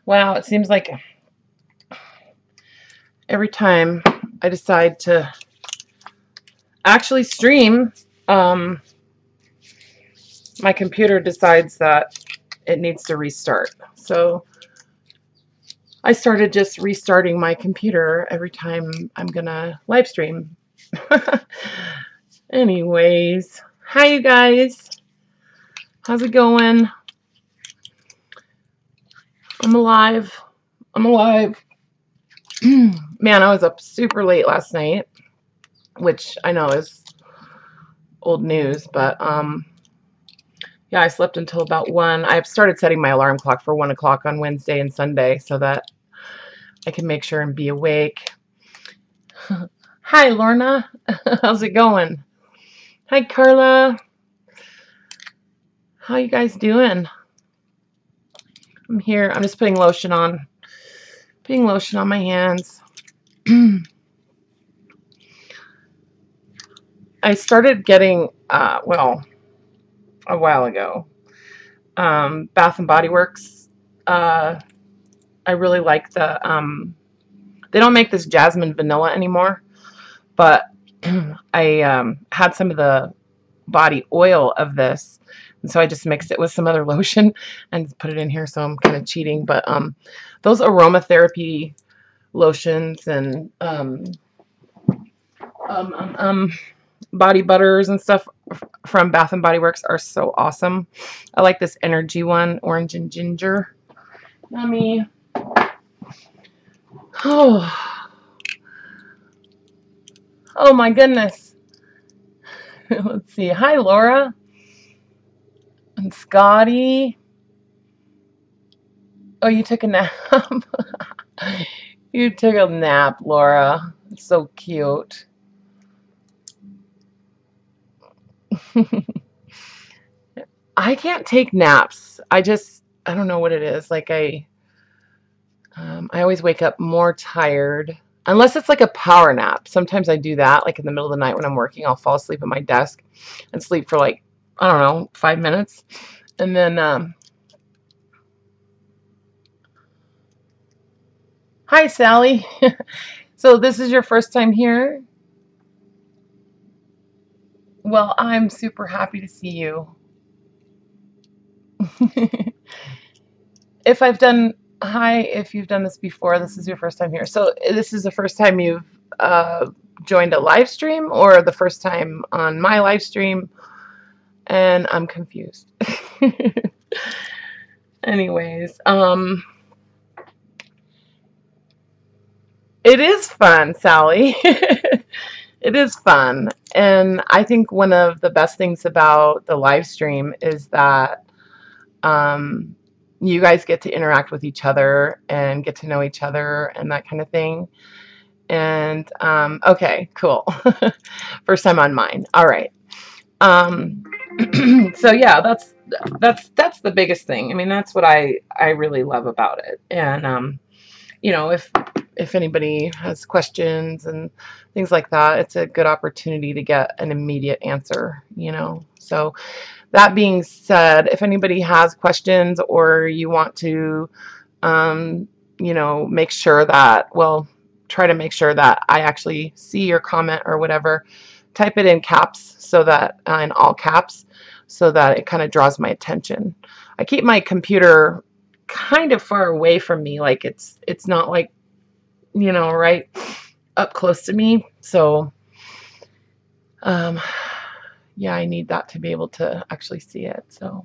Wow, it seems like every time I decide to actually stream, my computer decides that it needs to restart. So I started just restarting my computer every time I'm gonna live stream. Anyways, hi you guys. How's it going? I'm alive. I'm alive. Man, I was up super late last night, which I know is old news, but yeah, I slept until about 1. I've started setting my alarm clock for 1 o'clock on Wednesday and Sunday so that I can make sure and be awake. Hi, Lorna. How's it going? Hi, Karla. How you guys doing? I'm here. I'm just putting lotion on. Putting lotion on my hands. I started getting, well, a while ago, Bath and Body Works. I really like the, they don't make this jasmine vanilla anymore, but I had some of the body oil of this, and so I just mixed it with some other lotion and put it in here, so I'm kind of cheating. But those aromatherapy lotions and body butters and stuff from Bath and Body Works are so awesome. I like this energy one, orange and ginger. Yummy. Oh, oh my goodness. Let's see. Hi, Laura and Scotty. Oh, you took a nap. You took a nap, Laura. It's so cute. I can't take naps. I don't know what it is. Like I always wake up more tired. Unless it's like a power nap. Sometimes I do that, like in the middle of the night when I'm working. I'll fall asleep at my desk and sleep for like, I don't know, 5 minutes. And then, hi, Sally. So this is your first time here? Well, I'm super happy to see you. If you've done this before, this is your first time here. So this is the first time you've joined a live stream, or the first time on my live stream? And I'm confused. Anyways, it is fun, Sally. It is fun. And I think one of the best things about the live stream is that you guys get to interact with each other and get to know each other and that kind of thing. And okay, cool. First time on mine. All right. So yeah, that's the biggest thing. I mean, that's what I really love about it. And you know, if anybody has questions and things like that, it's a good opportunity to get an immediate answer, you know. So that being said, if anybody has questions or you want to you know, make sure that, well, try to make sure that I actually see your comment or whatever, type it in caps, so that in all caps, so that it kind of draws my attention. I keep my computer kind of far away from me, like it's not like, you know, right up close to me. So yeah, I need that to be able to actually see it. So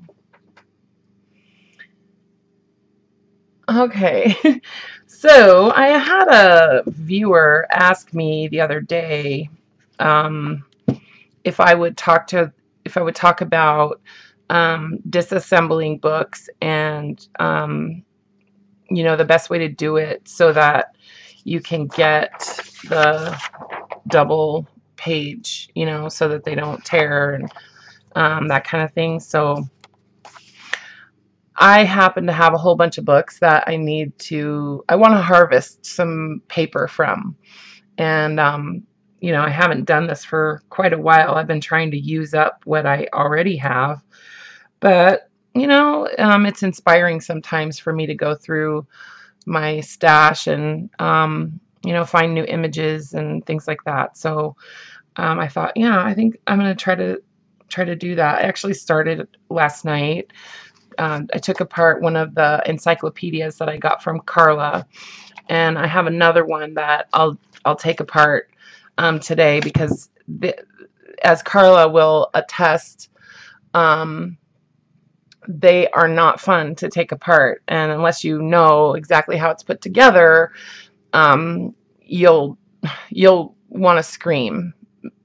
okay. So I had a viewer ask me the other day if I would talk about disassembling books and you know, the best way to do it so that you can get the double page, you know, so that they don't tear and that kind of thing. So I happen to have a whole bunch of books that I want to harvest some paper from. And, you know, I haven't done this for quite a while. I've been trying to use up what I already have. But you know, it's inspiring sometimes for me to go through my stash and, you know, find new images and things like that. So I thought, yeah, I think I'm going to try to do that. I actually started last night. I took apart one of the encyclopedias that I got from Karla, and I have another one that I'll take apart today because as Karla will attest, um, they are not fun to take apart, and unless you know exactly how it's put together, um, you'll want to scream,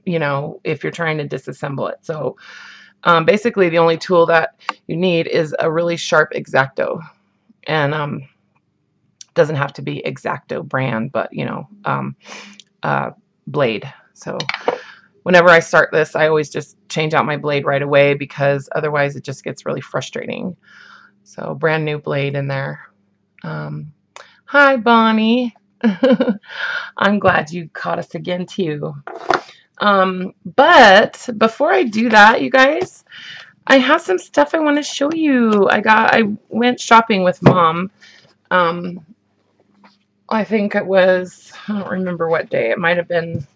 you know, if you're trying to disassemble it. So basically the only tool that you need is a really sharp X-Acto, and doesn't have to be X-Acto brand, but you know, blade. So whenever I start this, I always just change out my blade right away because otherwise it just gets really frustrating. So brand new blade in there. Hi, Bonnie. I'm glad you caught us again too. But before I do that, you guys, I have some stuff I want to show you. I went shopping with Mom. I think it was, I don't remember what day. It might have been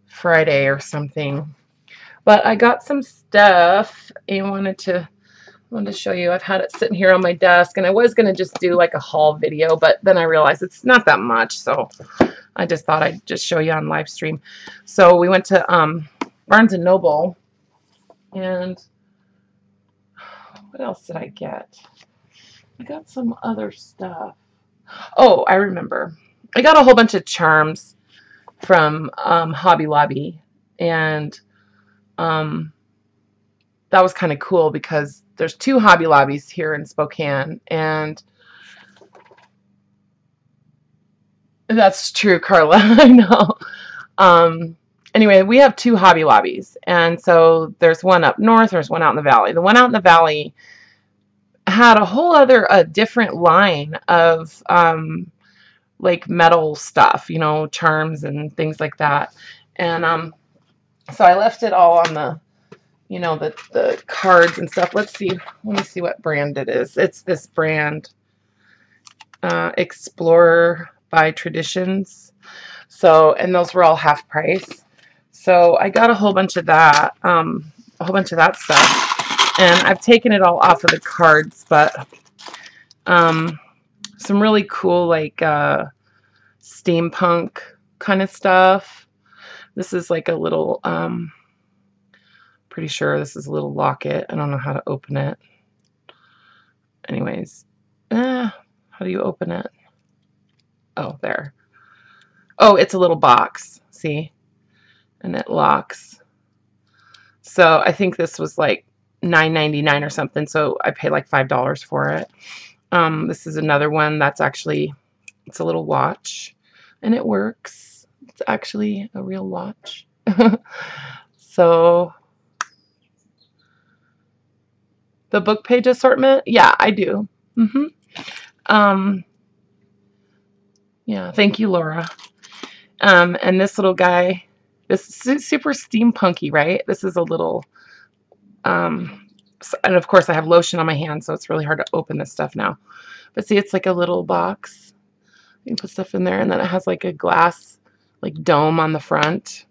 Friday or something. But I got some stuff and wanted to show you. I've had it sitting here on my desk, and I was going to just do like a haul video, but then I realized it's not that much, so I just thought I'd just show you on live stream. So we went to Barnes & Noble, and what else did I get? I got some other stuff. Oh, I remember. I got a whole bunch of charms from Hobby Lobby, and that was kind of cool because there's 2 Hobby Lobbies here in Spokane, and that's true, Karla. I know. Anyway, we have 2 Hobby Lobbies, and so there's one up north, there's one out in the valley. The one out in the valley had a whole other different line of like metal stuff, you know, charms and things like that. And so I left it all on the, you know, the cards and stuff. Let me see what brand it is. It's this brand, Explorer by Traditions. So, and those were all half price. So I got a whole bunch of that, stuff, and I've taken it all off of the cards, but some really cool like steampunk kind of stuff. This is like a little, pretty sure this is a little locket. I don't know how to open it. Anyways, how do you open it? Oh, there. Oh, it's a little box. See? And it locks. So I think this was like $9.99 or something. So I paid like $5 for it. This is another one that's actually, it's a little watch, and it works. It's actually a real watch. So the book page assortment, yeah, I do. Yeah, thank you, Laura. And this little guy, this is super steampunky, right? This is a little, and of course I have lotion on my hand, so it's really hard to open this stuff now. But see, it's like a little box. You can put stuff in there, and then it has like a glass, like dome on the front.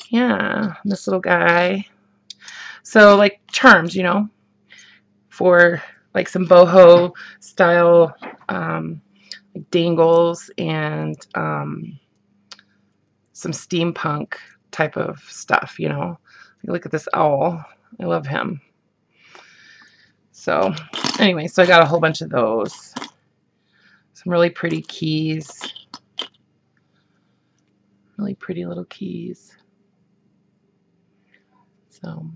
Yeah, this little guy. So like charms, you know, for like some boho style, like dangles and some steampunk type of stuff, you know. Look at this owl. I love him. So anyway, so I got a whole bunch of those. Some really pretty keys. Really pretty little keys. So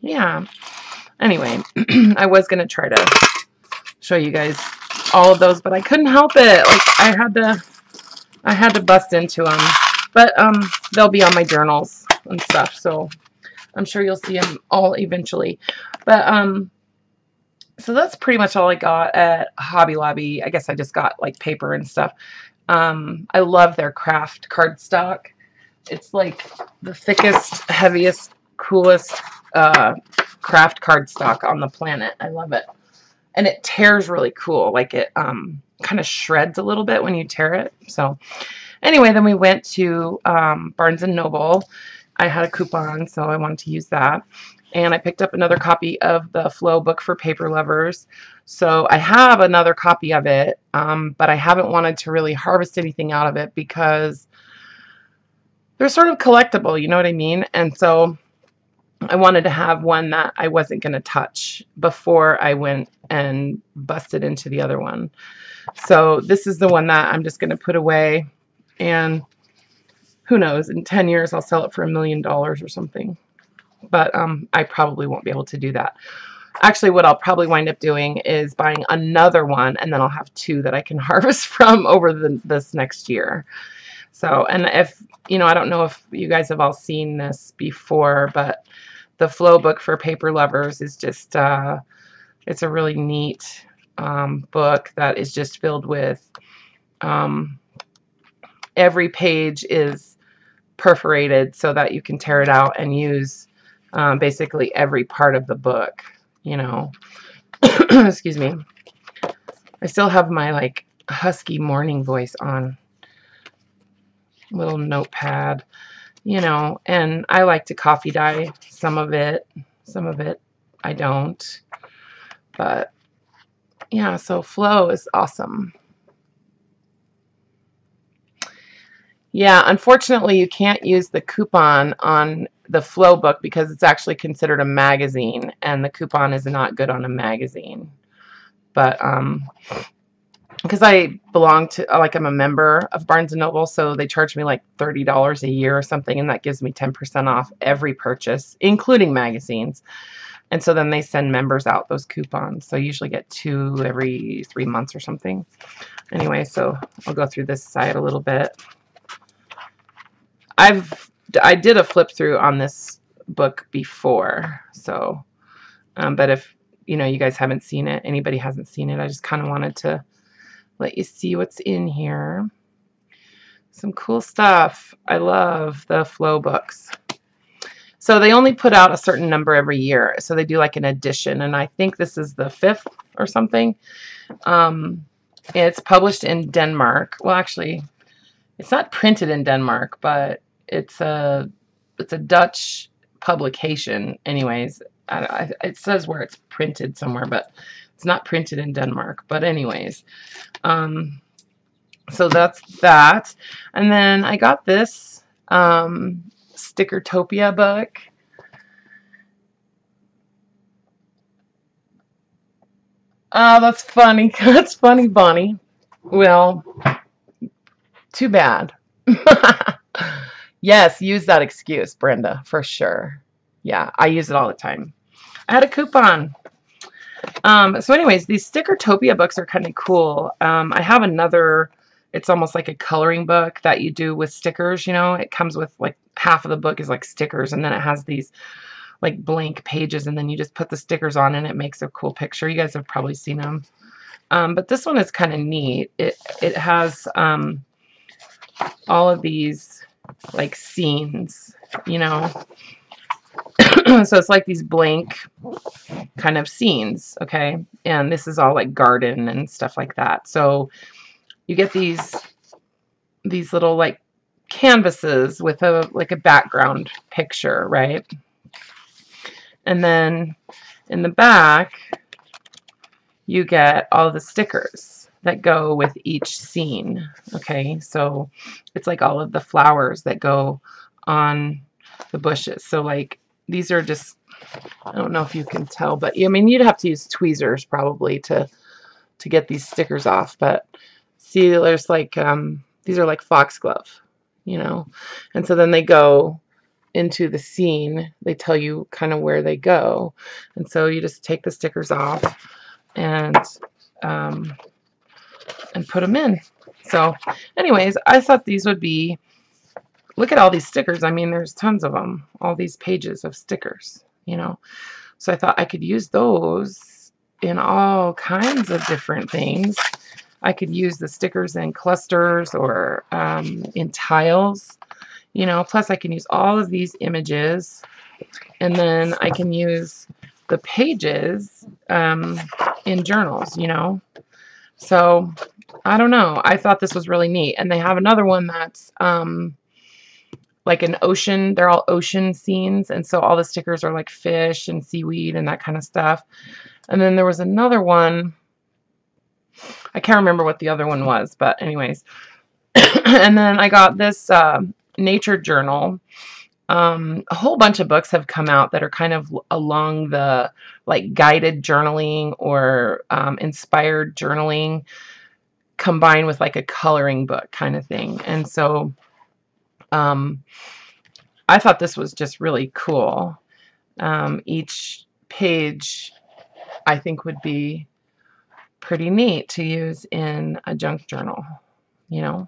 yeah. Anyway, I was going to try to show you guys all of those, but I couldn't help it. Like I had to bust into them. But they'll be on my journals and stuff, so I'm sure you'll see them all eventually. But so that's pretty much all I got at Hobby Lobby. I guess I just got like paper and stuff. I love their craft cardstock. It's like the thickest, heaviest, coolest craft cardstock on the planet. I love it. And it tears really cool. Like it kind of shreds a little bit when you tear it. So anyway, then we went to Barnes & Noble. I had a coupon, so I wanted to use that. And I picked up another copy of the Flow book for paper lovers. So I have another copy of it, but I haven't wanted to really harvest anything out of it because they're sort of collectible, you know what I mean? And so I wanted to have one that I wasn't going to touch before I went and busted into the other one. So this is the one that I'm just going to put away, and who knows, in 10 years I'll sell it for $1 million or something. But I probably won't be able to do that. Actually, what I'll probably wind up doing is buying another one, and then I'll have two that I can harvest from over this next year. So, and if, you know, I don't know if you guys have all seen this before, but the Flow book for paper lovers is just, it's a really neat book that is just filled with, every page is perforated so that you can tear it out and use basically every part of the book, you know. Excuse me. I still have my like husky morning voice on. Little notepad, you know, and I like to coffee dye some of it I don't. But yeah, so Flow is awesome. Yeah, unfortunately you can't use the coupon on the Flow book because it's actually considered a magazine, and the coupon is not good on a magazine. But because I belong to, like, I'm a member of Barnes & Noble, so they charge me like $30 a year or something, and that gives me 10% off every purchase, including magazines. And so then they send members out those coupons. So I usually get 2 every 3 months or something. Anyway, so I'll go through this side a little bit. I did a flip through on this book before, so but if you know, you guys haven't seen it, anybody hasn't seen it, I just kind of wanted to let you see what's in here. Some cool stuff. I love the Flow books. So they only put out a certain number every year, so they do like an edition, and I think this is the 5th or something. It's published in Denmark. Well, actually, it's not printed in Denmark, but it's a Dutch publication. Anyways, it says where it's printed somewhere, but it's not printed in Denmark. But anyways, so that's that. And then I got this Stickertopia book. Oh, that's funny. That's funny, Bonnie. Well, too bad. Yes, use that excuse, Brenda, for sure. Yeah, I use it all the time. I had a coupon. So anyways, these Stickertopia books are kind of cool. I have another, it's almost like a coloring book that you do with stickers, you know. It comes with like half of the book is like stickers, and then it has these like blank pages, and then you just put the stickers on and it makes a cool picture. You guys have probably seen them. But this one is kind of neat. It has all of these like scenes, you know. So it's like these blank kind of scenes, okay? And this is all like garden and stuff like that. So you get these little like canvases with a like a background picture, right? And then in the back you get all the stickers that go with each scene, okay? So it's like all of the flowers that go on the bushes. So like these are just, I don't know if you can tell, but I mean, you'd have to use tweezers probably to get these stickers off. But see, there's like, these are like foxglove, you know, and so then they go into the scene. They tell you kind of where they go. And so you just take the stickers off and put them in. So anyways, I thought these would be, look at all these stickers. I mean, there's tons of them, all these pages of stickers, you know. So I thought I could use those in all kinds of different things. I could use the stickers in clusters or in tiles, you know. Plus I can use all of these images, and then I can use the pages in journals, you know. So I don't know. I thought this was really neat. And they have another one that's like an ocean. They're all ocean scenes. And so all the stickers are like fish and seaweed and that kind of stuff. And then there was another one. I can't remember what the other one was, but anyways. And then I got this nature journal. A whole bunch of books have come out that are kind of along the like guided journaling or inspired journaling combined with like a coloring book kind of thing. And so I thought this was just really cool. Each page I think would be pretty neat to use in a junk journal, you know.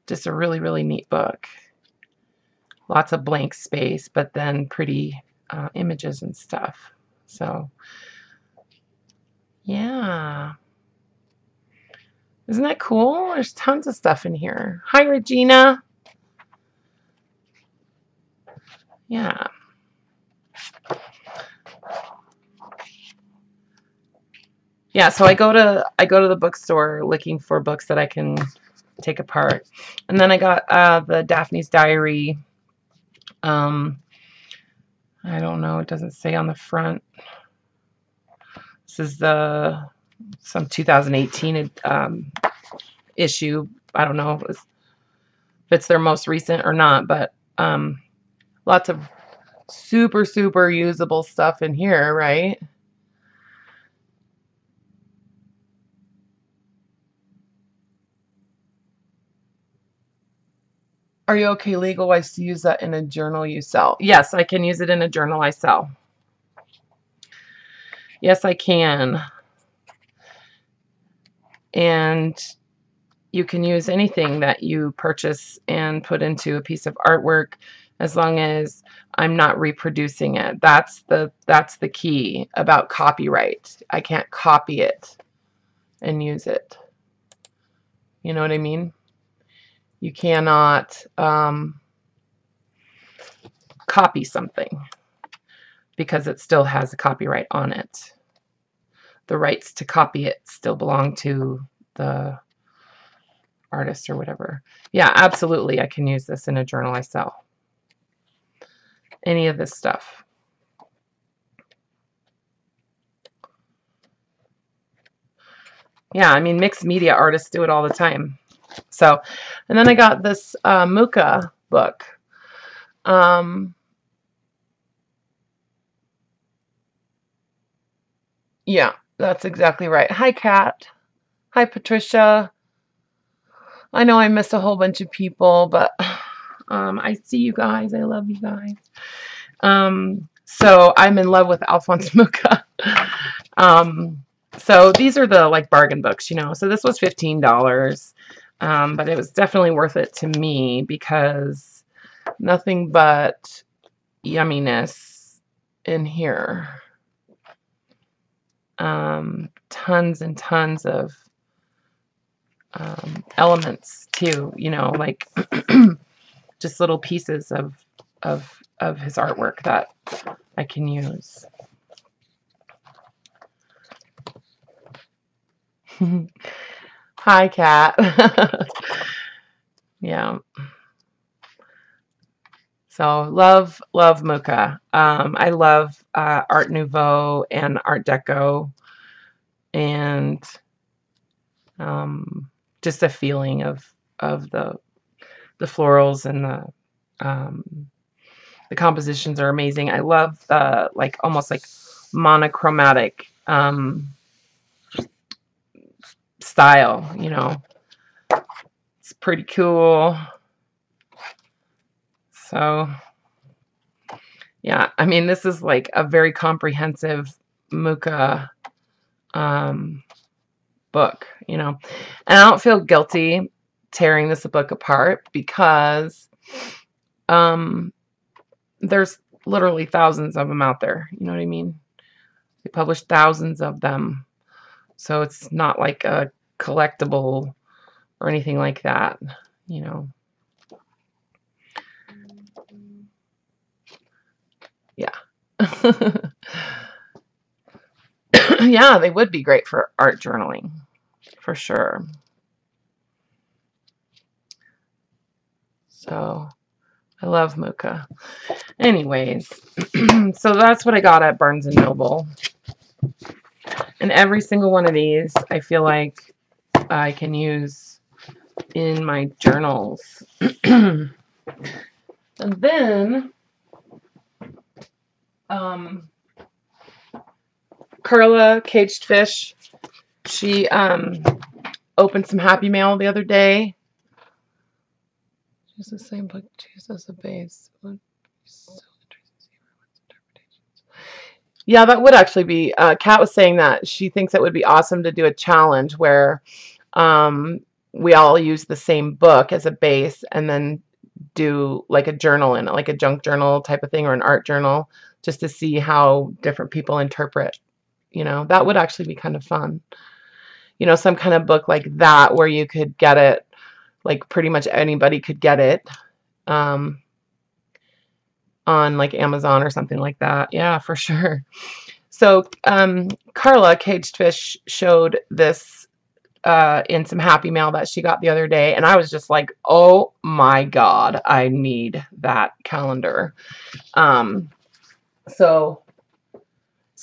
Just a really, really neat book. Lots of blank space, but then pretty images and stuff. So, yeah. Isn't that cool? There's tons of stuff in here. Hi, Regina. Yeah. Yeah, so I go to the bookstore looking for books that I can take apart. And then I got the Daphne's Diary. I don't know, it doesn't say on the front. This is some 2018 issue. I don't know if it's their most recent or not, but lots of super, super usable stuff in here, right? Are you okay legal-wise to use that in a journal you sell? Yes, I can use it in a journal I sell. Yes, I can. And you can use anything that you purchase and put into a piece of artwork as long as I'm not reproducing it. That's the key about copyright. I can't copy it and use it. You know what I mean? You cannot copy something because it still has a copyright on it. The rights to copy it still belong to the artist or whatever. Yeah, absolutely. I can use this in a journal I sell. Any of this stuff. Yeah, I mean, mixed media artists do it all the time. So, and then I got this Muka book. Yeah, that's exactly right. Hi, Kat. Hi, Patricia. I know I missed a whole bunch of people, but I see you guys. I love you guys. So I'm in love with Alphonse Muka. So these are the like bargain books, you know. So this was $15, but it was definitely worth it to me because nothing but yumminess in here. Tons and tons of elements too, you know, like just little pieces of his artwork that I can use. Hi, Kat. Yeah. So love Muka. I love Art Nouveau and Art Deco, and just a feeling of the florals and the compositions are amazing. I love like almost like monochromatic style, you know. It's pretty cool. So yeah, I mean, this is like a very comprehensive Muka book, you know. And I don't feel guilty tearing this book apart because there's literally thousands of them out there, you know what I mean? They published thousands of them. So it's not like a collectible or anything like that, you know. Yeah. Yeah, they would be great for art journaling, for sure. So I love Mooka. Anyways, so that's what I got at Barnes & Noble. And every single one of these, I feel like I can use in my journals. And then, Karla Caged Fish, she opened some Happy Mail the other day. Use the same book choose as a base. Yeah, that would actually be. Kat was saying that she thinks it would be awesome to do a challenge where we all use the same book as a base and then do like a journal in it, like a junk journal type of thing or an art journal, just to see how different people interpret. That would actually be kind of fun. Some kind of book like that where you could get it, like pretty much anybody could get it on like Amazon or something like that. Yeah, for sure. So Karla Caged Fish showed this in some Happy Mail that she got the other day, and I was just like, oh my God, I need that calendar. So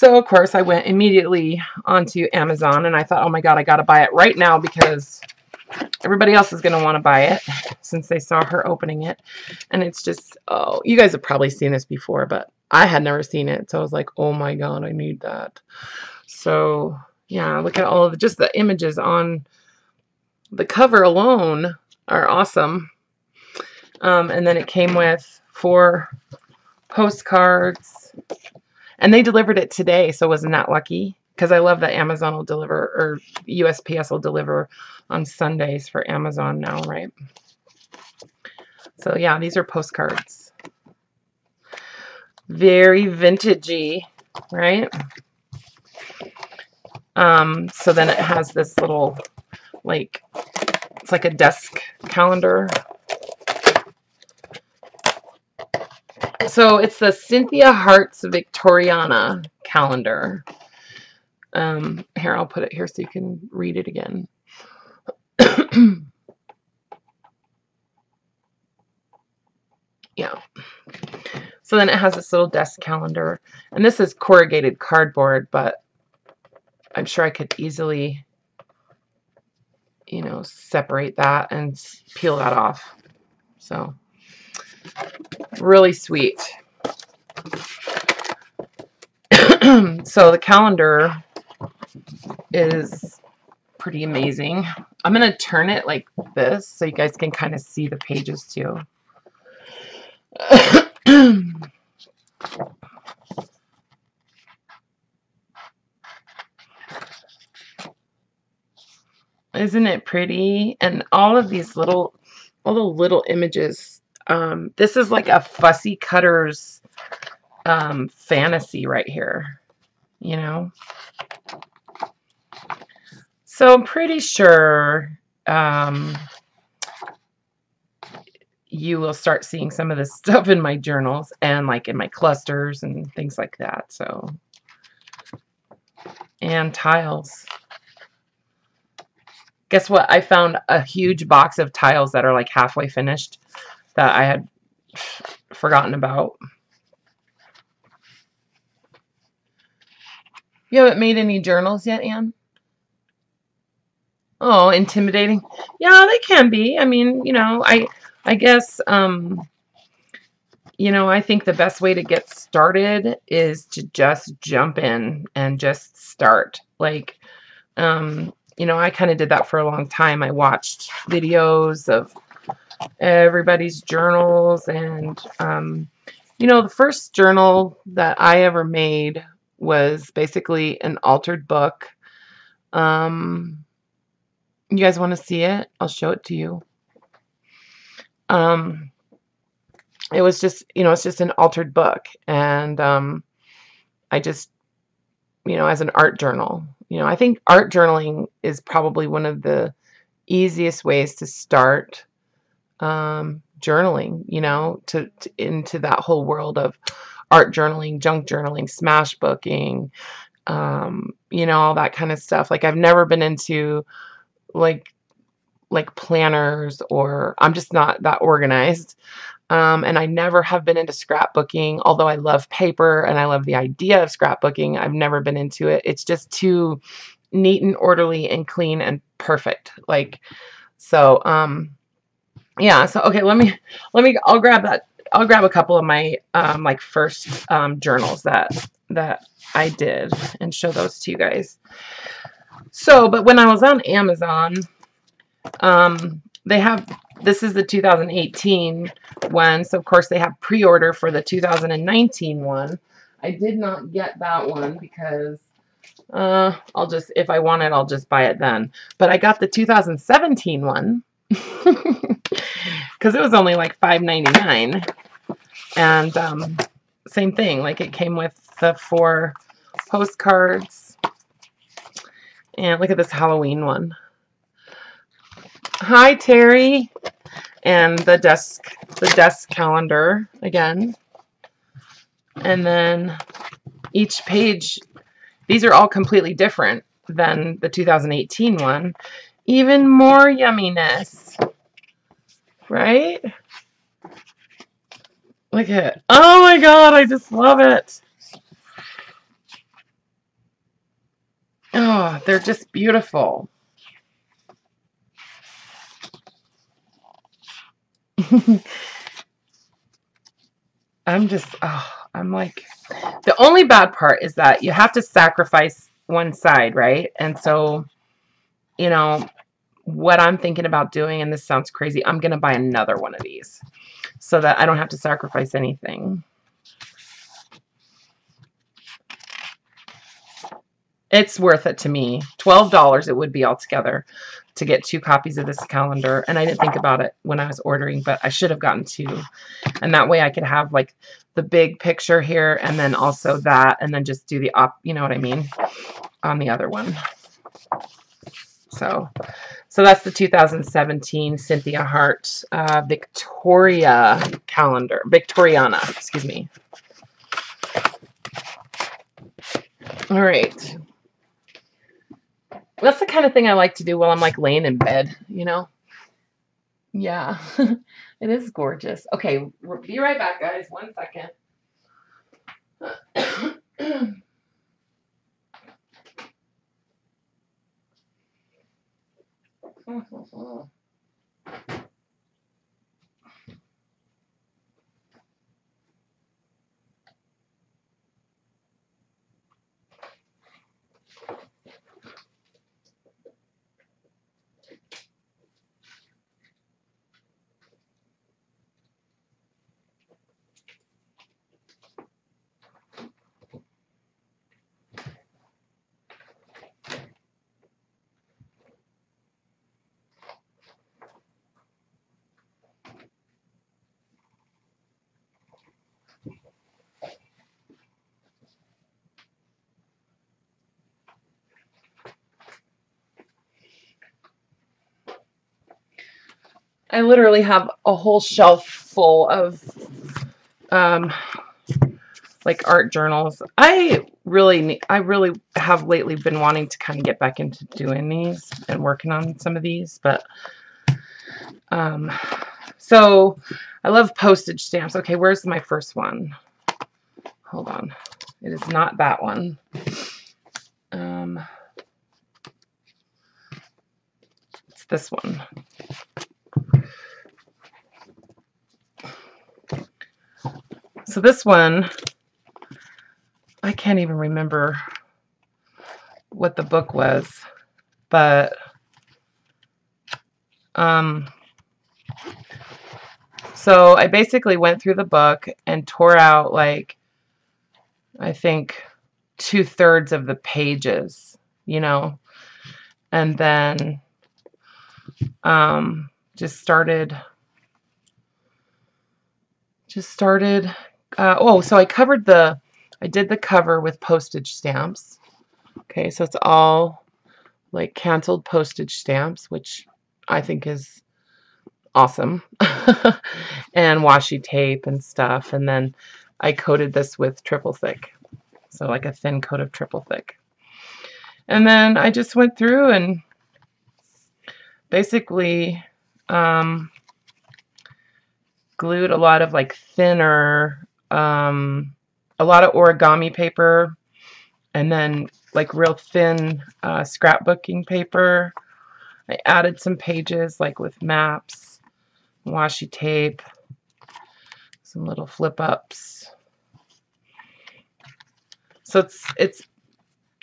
of course I went immediately onto Amazon, and I thought, oh my God, I got to buy it right now because everybody else is going to want to buy it since they saw her opening it. And it's just, oh, you guys have probably seen this before, but I had never seen it. So I was like, oh my God, I need that. So yeah, look at all of just the images on the cover alone are awesome. And then it came with 4 postcards, and they delivered it today. So wasn't that lucky? Because I love that Amazon will deliver, or USPS will deliver on Sundays for Amazon now, right? So yeah, these are postcards. Very vintagey, right? So then it has this little, like, it's like a desk calendar. So it's the Cynthia Hart's Victoriana calendar. Here, I'll put it here so you can read it again. Yeah. So then it has this little desk calendar. And this is corrugated cardboard, but I'm sure I could easily, separate that and peel that off. So, really sweet. So the calendar is pretty amazing. I'm going to turn it like this so you guys can kind of see the pages too. Isn't it pretty? And all of these little images. This is like a fussy cutter's fantasy right here, So I'm pretty sure you will start seeing some of this stuff in my journals and like in my clusters and things like that. So, and tiles. Guess what? I found a huge box of tiles that are like halfway finished that I had forgotten about. You haven't made any journals yet, Anne? Oh, intimidating. Yeah, they can be. I mean, I guess, I think the best way to get started is to just jump in and just start. Like, I kind of did that for a long time. I watched videos of everybody's journals, and, the first journal that I ever made was basically an altered book. You guys want to see it? I'll show it to you. It was just, it's just an altered book. And I just, as an art journal, I think art journaling is probably one of the easiest ways to start journaling, into that whole world of art journaling, junk journaling, smash booking, you know, all that kind of stuff. Like I've never been into like planners, or I'm just not that organized. And I never have been into scrapbooking, although I love paper and I love the idea of scrapbooking. I've never been into it. It's just too neat and orderly and clean and perfect. Like, so, yeah, so, okay, I'll grab that. I'll grab a couple of my, like first, journals that I did and show those to you guys. So, but when I was on Amazon, they have, this is the 2018 one, so of course they have pre-order for the 2019 one. I did not get that one because I'll just, if I want it, I'll just buy it then. But I got the 2017 one because it was only like $5.99, and same thing, like it came with the 4 postcards. And look at this Halloween one. Hi, Terry. And the desk calendar again. And then each page, these are all completely different than the 2018 one. Even more yumminess, right? Look at it. Oh my God, I just love it. Oh, they're just beautiful. I'm like, the only bad part is that you have to sacrifice one side, right? And so, you know, what I'm thinking about doing, and this sounds crazy, I'm going to buy another one of these so that I don't have to sacrifice anything. It's worth it to me. $12 it would be altogether to get 2 copies of this calendar. And I didn't think about it when I was ordering, but I should have gotten 2. And that way I could have like the big picture here and then also that, and then just do the you know what I mean, on the other one. So that's the 2017 Cynthia Hart Victoriana calendar. Excuse me. All right. That's the kind of thing I like to do while I'm like laying in bed, you know? Yeah, it is gorgeous. Okay, be right back, guys. 1 second. I literally have a whole shelf full of like art journals. I really have lately been wanting to kind of get back into doing these and working on some of these, but so I love postage stamps. Okay, where's my first one? Hold on. It is not that one. It's this one. So this one, I can't even remember what the book was, but so I basically went through the book and tore out like, I think 2/3 of the pages, you know, and then just started so I did the cover with postage stamps. Okay, so it's all like canceled postage stamps, which I think is awesome. And washi tape and stuff, and then I coated this with triple thick. So like a thin coat of triple thick. And then I just went through and basically glued a lot of like thinner, a lot of origami paper, and then like real thin scrapbooking paper. I added some pages like with maps, washi tape, some little flip ups. So it's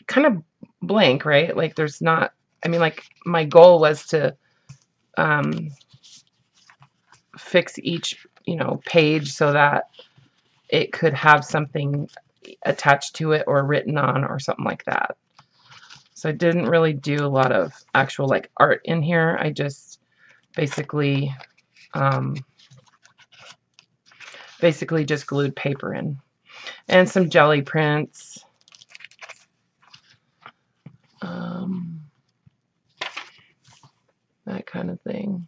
kind of blank, right? Like there's not, I mean, like my goal was to fix each, you know, page so that it could have something attached to it or written on or something like that. So I didn't really do a lot of actual like art in here. I just basically just glued paper in and some jelly prints. That kind of thing.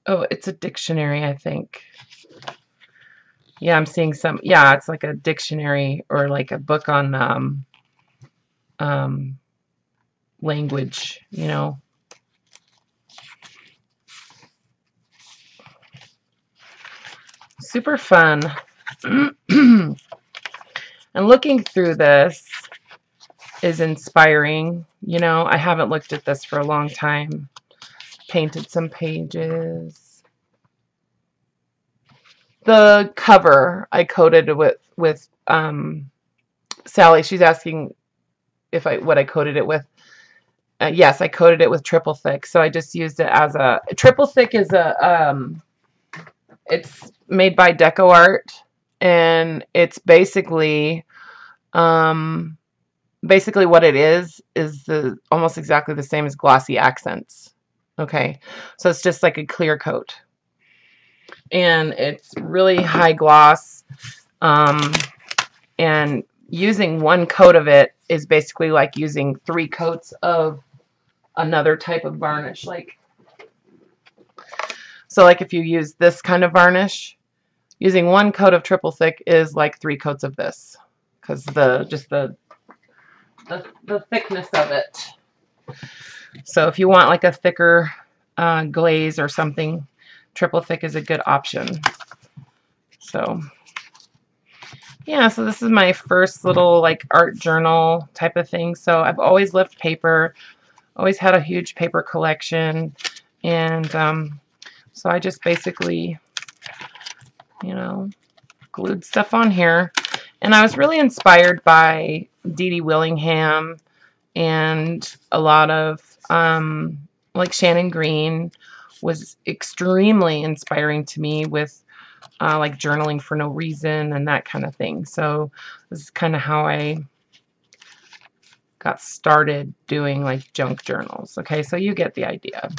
Oh, it's a dictionary, I think. Yeah, I'm seeing some. Yeah, it's like a dictionary or like a book on language, you know. Super fun. And looking through this is inspiring. You know, I haven't looked at this for a long time. Painted some pages. The cover I coated with Sally. She's asking if what I coated it with. Yes, I coated it with triple thick. So I just used it as a triple thick is a it's made by Deco Art, and it's basically what it is the almost exactly the same as glossy accents. Okay, so it's just like a clear coat, and it's really high gloss, and using one coat of it is basically like using 3 coats of another type of varnish. Like, so like if you use this kind of varnish, using 1 coat of triple thick is like 3 coats of this, because the thickness of it. So if you want like a thicker glaze or something, triple thick is a good option. So yeah, so this is my first little like art journal type of thing. So I've always loved paper, always had a huge paper collection, and so I just basically, you know, glued stuff on here. And I was really inspired by Dee Dee Willingham and a lot of like Shannon Green was extremely inspiring to me with like journaling for no reason and that kind of thing. So this is kind of how I got started doing like junk journals. Okay, so you get the idea.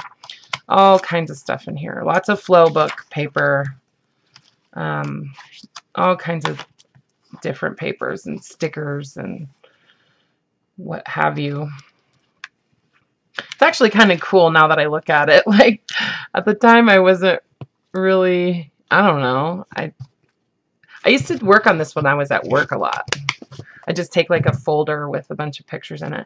All kinds of stuff in here. Lots of flow book paper. All kinds of different papers and stickers and what have you. It's actually kind of cool now that I look at it. Like at the time I wasn't really, I don't know. I used to work on this when I was at work a lot. I just take like a folder with a bunch of pictures in it.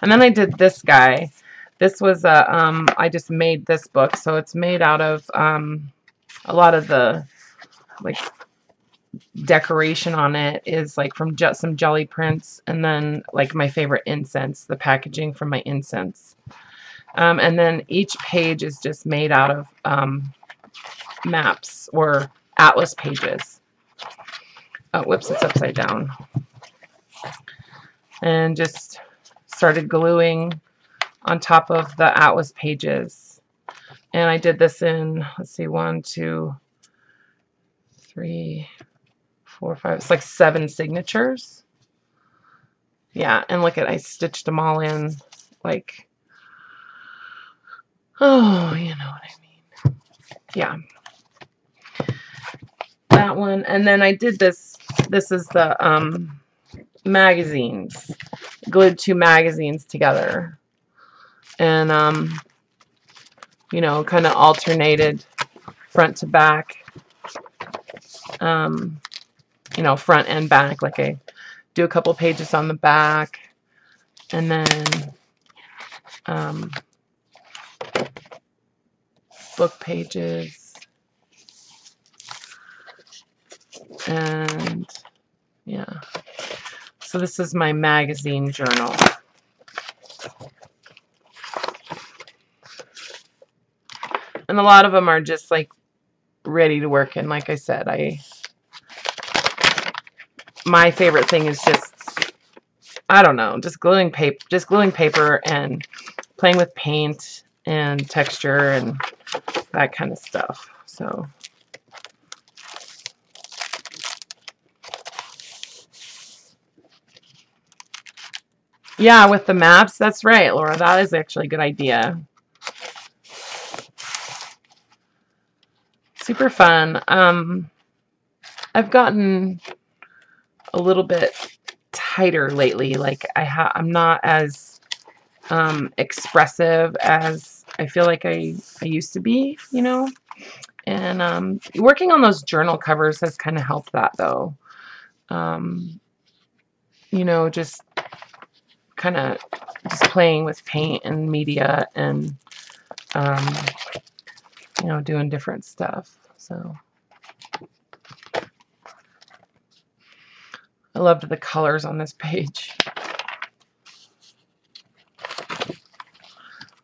And then I did this guy. This was I just made this book, so it's made out of a lot of the like decoration on it is like from just some jelly prints, and then like my favorite incense, the packaging from my incense. And then each page is just made out of maps or atlas pages. Oh, whoops, it's upside down. And just started gluing on top of the atlas pages. And I did this in, let's see, 1, 2, 3, 4, 5, it's like 7 signatures. Yeah, and look at, I stitched them all in, like, oh, you know what I mean. Yeah. That one, and then I did this is the magazines, glued 2 magazines together, and you know, kind of alternated front to back. you know, front and back. Like I do a couple pages on the back, and then book pages, and yeah. So this is my magazine journal. And a lot of them are just like ready to work in. Like I said, my favorite thing is just, I don't know, just gluing paper and playing with paint and texture and that kind of stuff. So yeah, with the maps, that's right, Laura. That is actually a good idea. Super fun. I've gotten a little bit tighter lately. Like I'm not as expressive as I feel like I used to be, you know. And working on those journal covers has kind of helped that, though. You know, just kind of just playing with paint and media and you know, doing different stuff. So I loved the colors on this page.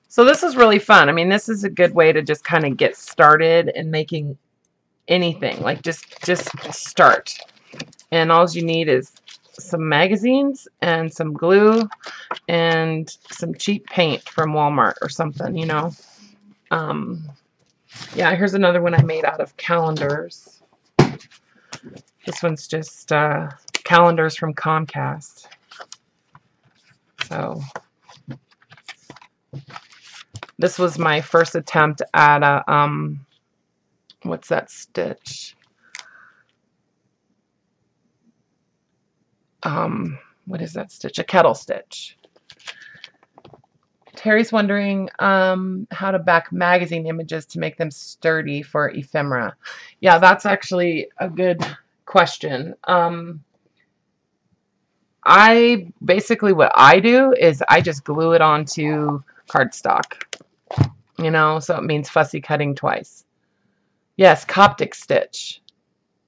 So this is really fun. I mean, this is a good way to just kind of get started in making anything. Like just start. And all you need is some magazines and some glue and some cheap paint from Walmart or something, you know. Yeah, here's another one I made out of calendars. This one's just calendars from Comcast. So this was my first attempt at a what's that stitch? What is that stitch? A kettle stitch. Terry's wondering how to back magazine images to make them sturdy for ephemera. Yeah, that's actually a good question. I basically, what I do is I just glue it onto cardstock. You know, so it means fussy cutting twice. Yes, Coptic stitch.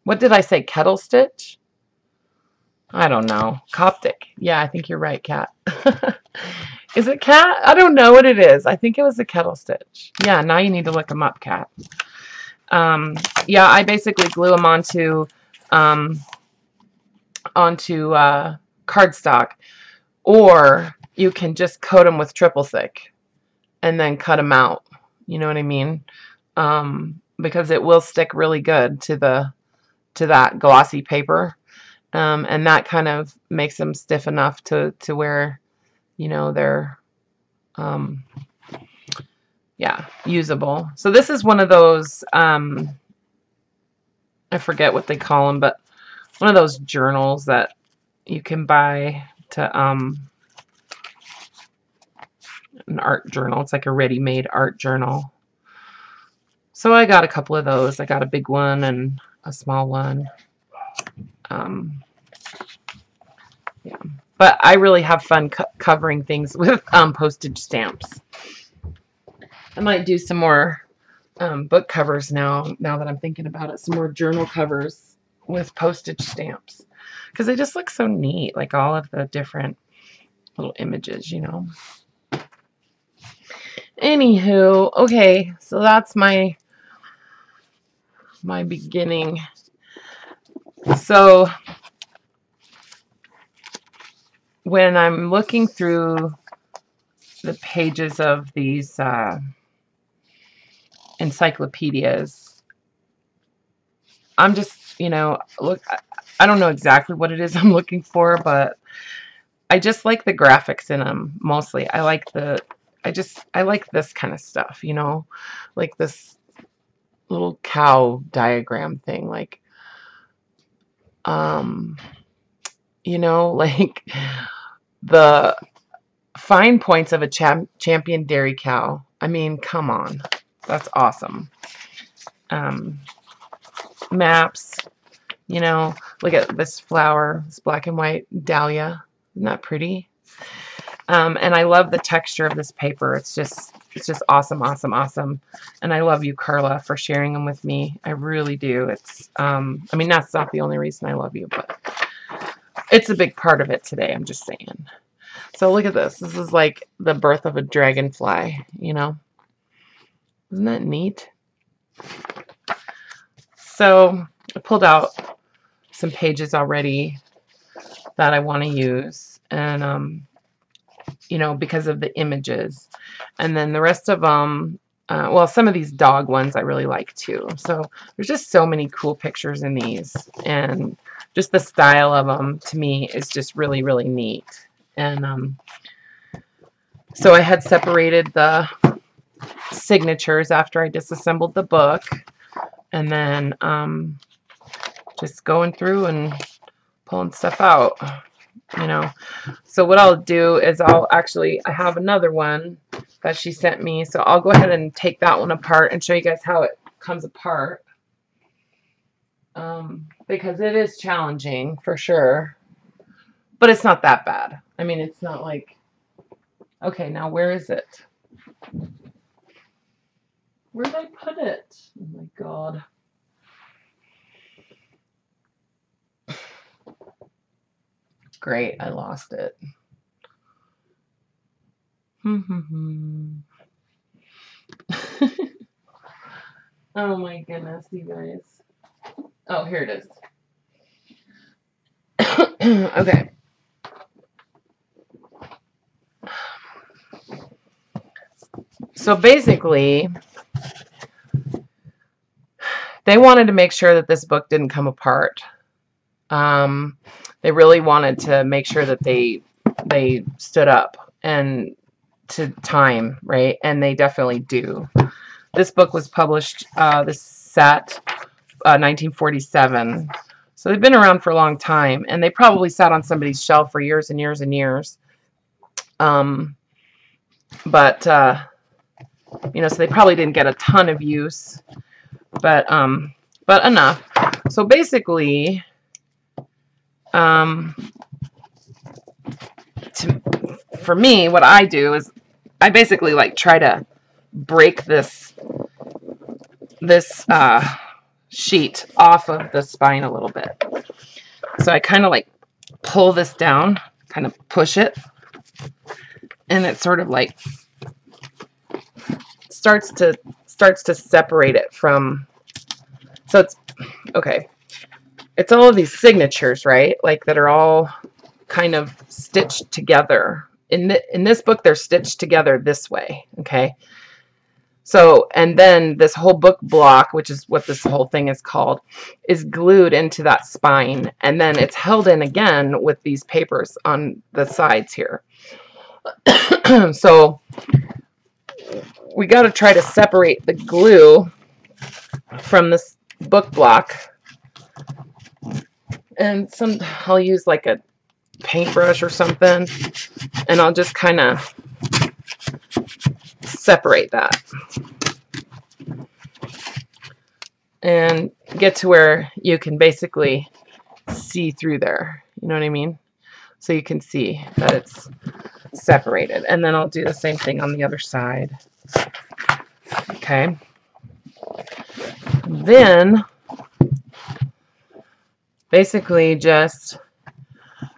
What did I say? Kettle stitch? I don't know. Coptic. Yeah, I think you're right, Kat. Is it Kat? I don't know what it is. I think it was a kettle stitch. Yeah, now you need to look them up, Kat. Yeah, I basically glue them onto cardstock, or you can just coat them with triple thick and then cut them out. You know what I mean? Because it will stick really good to that glossy paper, and that kind of makes them stiff enough to where, you know, they're yeah, usable. So this is one of those I forget what they call them, but one of those journals that you can buy to an art journal. It's like a ready-made art journal. So I got a couple of those. I got a big one and a small one. Yeah, but I really have fun covering things with postage stamps. I might do some more book covers now that I'm thinking about it. Some more journal covers with postage stamps, because they just look so neat, like all of the different little images, you know. Anywho, okay, so that's my beginning. So when I'm looking through the pages of these encyclopedias, I'm just, you know, look, I don't know exactly what it is I'm looking for, but I just like the graphics in them mostly. I like this kind of stuff, you know, like this little cow diagram thing, like, you know, like the fine points of a champion dairy cow. I mean, come on, that's awesome. Maps, You know, look at this flower, this black and white dahlia. Isn't that pretty? And I love the texture of this paper. It's just awesome, awesome, awesome. And I love you, Karla, for sharing them with me. I really do. It's, I mean, that's not the only reason I love you, but it's a big part of it today. I'm just saying. So look at this. This is like the birth of a dragonfly, you know? Isn't that neat? So I pulled out some pages already that I want to use, and you know, because of the images. And then the rest of them, well, some of these dog ones I really like too. So there's just so many cool pictures in these, and just the style of them to me is just really, really neat. And so I had separated the signatures after I disassembled the book, and then just going through and pulling stuff out, you know. So what I'll do is I have another one that she sent me, so I'll go ahead and take that one apart and show you guys how it comes apart, because it is challenging for sure, but it's not that bad. I mean, it's not like, okay, now where is it? Where did I put it? Oh my god. Great, I lost it. Oh my goodness, you guys. Oh, here it is. Okay. So basically, they wanted to make sure that this book didn't come apart. They really wanted to make sure that they stood up and to time, right? And they definitely do. This book was published, this set, 1947. So they've been around for a long time, and they probably sat on somebody's shelf for years and years and years. But you know, so they probably didn't get a ton of use, but enough. So basically, for me, what I do is I basically like try to break this sheet off of the spine a little bit. So I kind of like pull this down, kind of push it, and it sort of like starts to separate it from. So it's okay. It's all of these signatures, right? Like that are all kind of stitched together. In this book, they're stitched together this way, okay? So, and then this whole book block, which is what this whole thing is called, is glued into that spine, and then it's held in again with these papers on the sides here. So we got to try to separate the glue from this book block, and I'll use like a paintbrush or something, and I'll just kind of separate that and get to where you can basically see through there, you know what I mean? So you can see that it's separated, and then I'll do the same thing on the other side. Okay, then basically just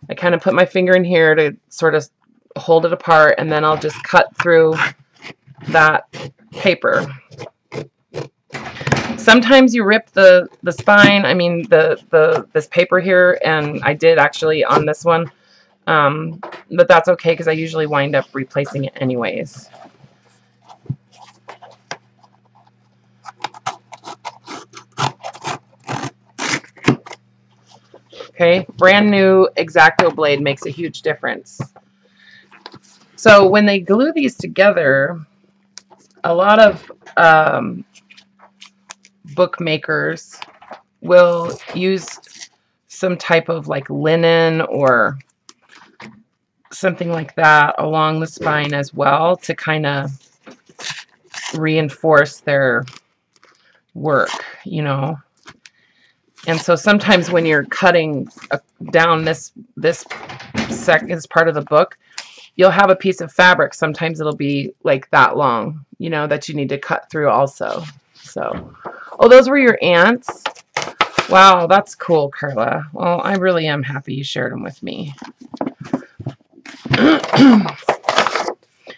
I kind of put my finger in here to sort of hold it apart, and then I'll just cut through that paper. Sometimes you rip the spine, I mean this paper here, and I did actually on this one, but that's okay because I usually wind up replacing it anyways. Okay, brand new X-Acto blade makes a huge difference. So when they glue these together, a lot of bookmakers will use some type of like linen or something like that along the spine as well to kind of reinforce their work, you know. And so sometimes when you're cutting down this part of the book, you'll have a piece of fabric. Sometimes it'll be like that long, you know, that you need to cut through also. So, oh, those were your ants? Wow, that's cool, Karla. Well, I really am happy you shared them with me.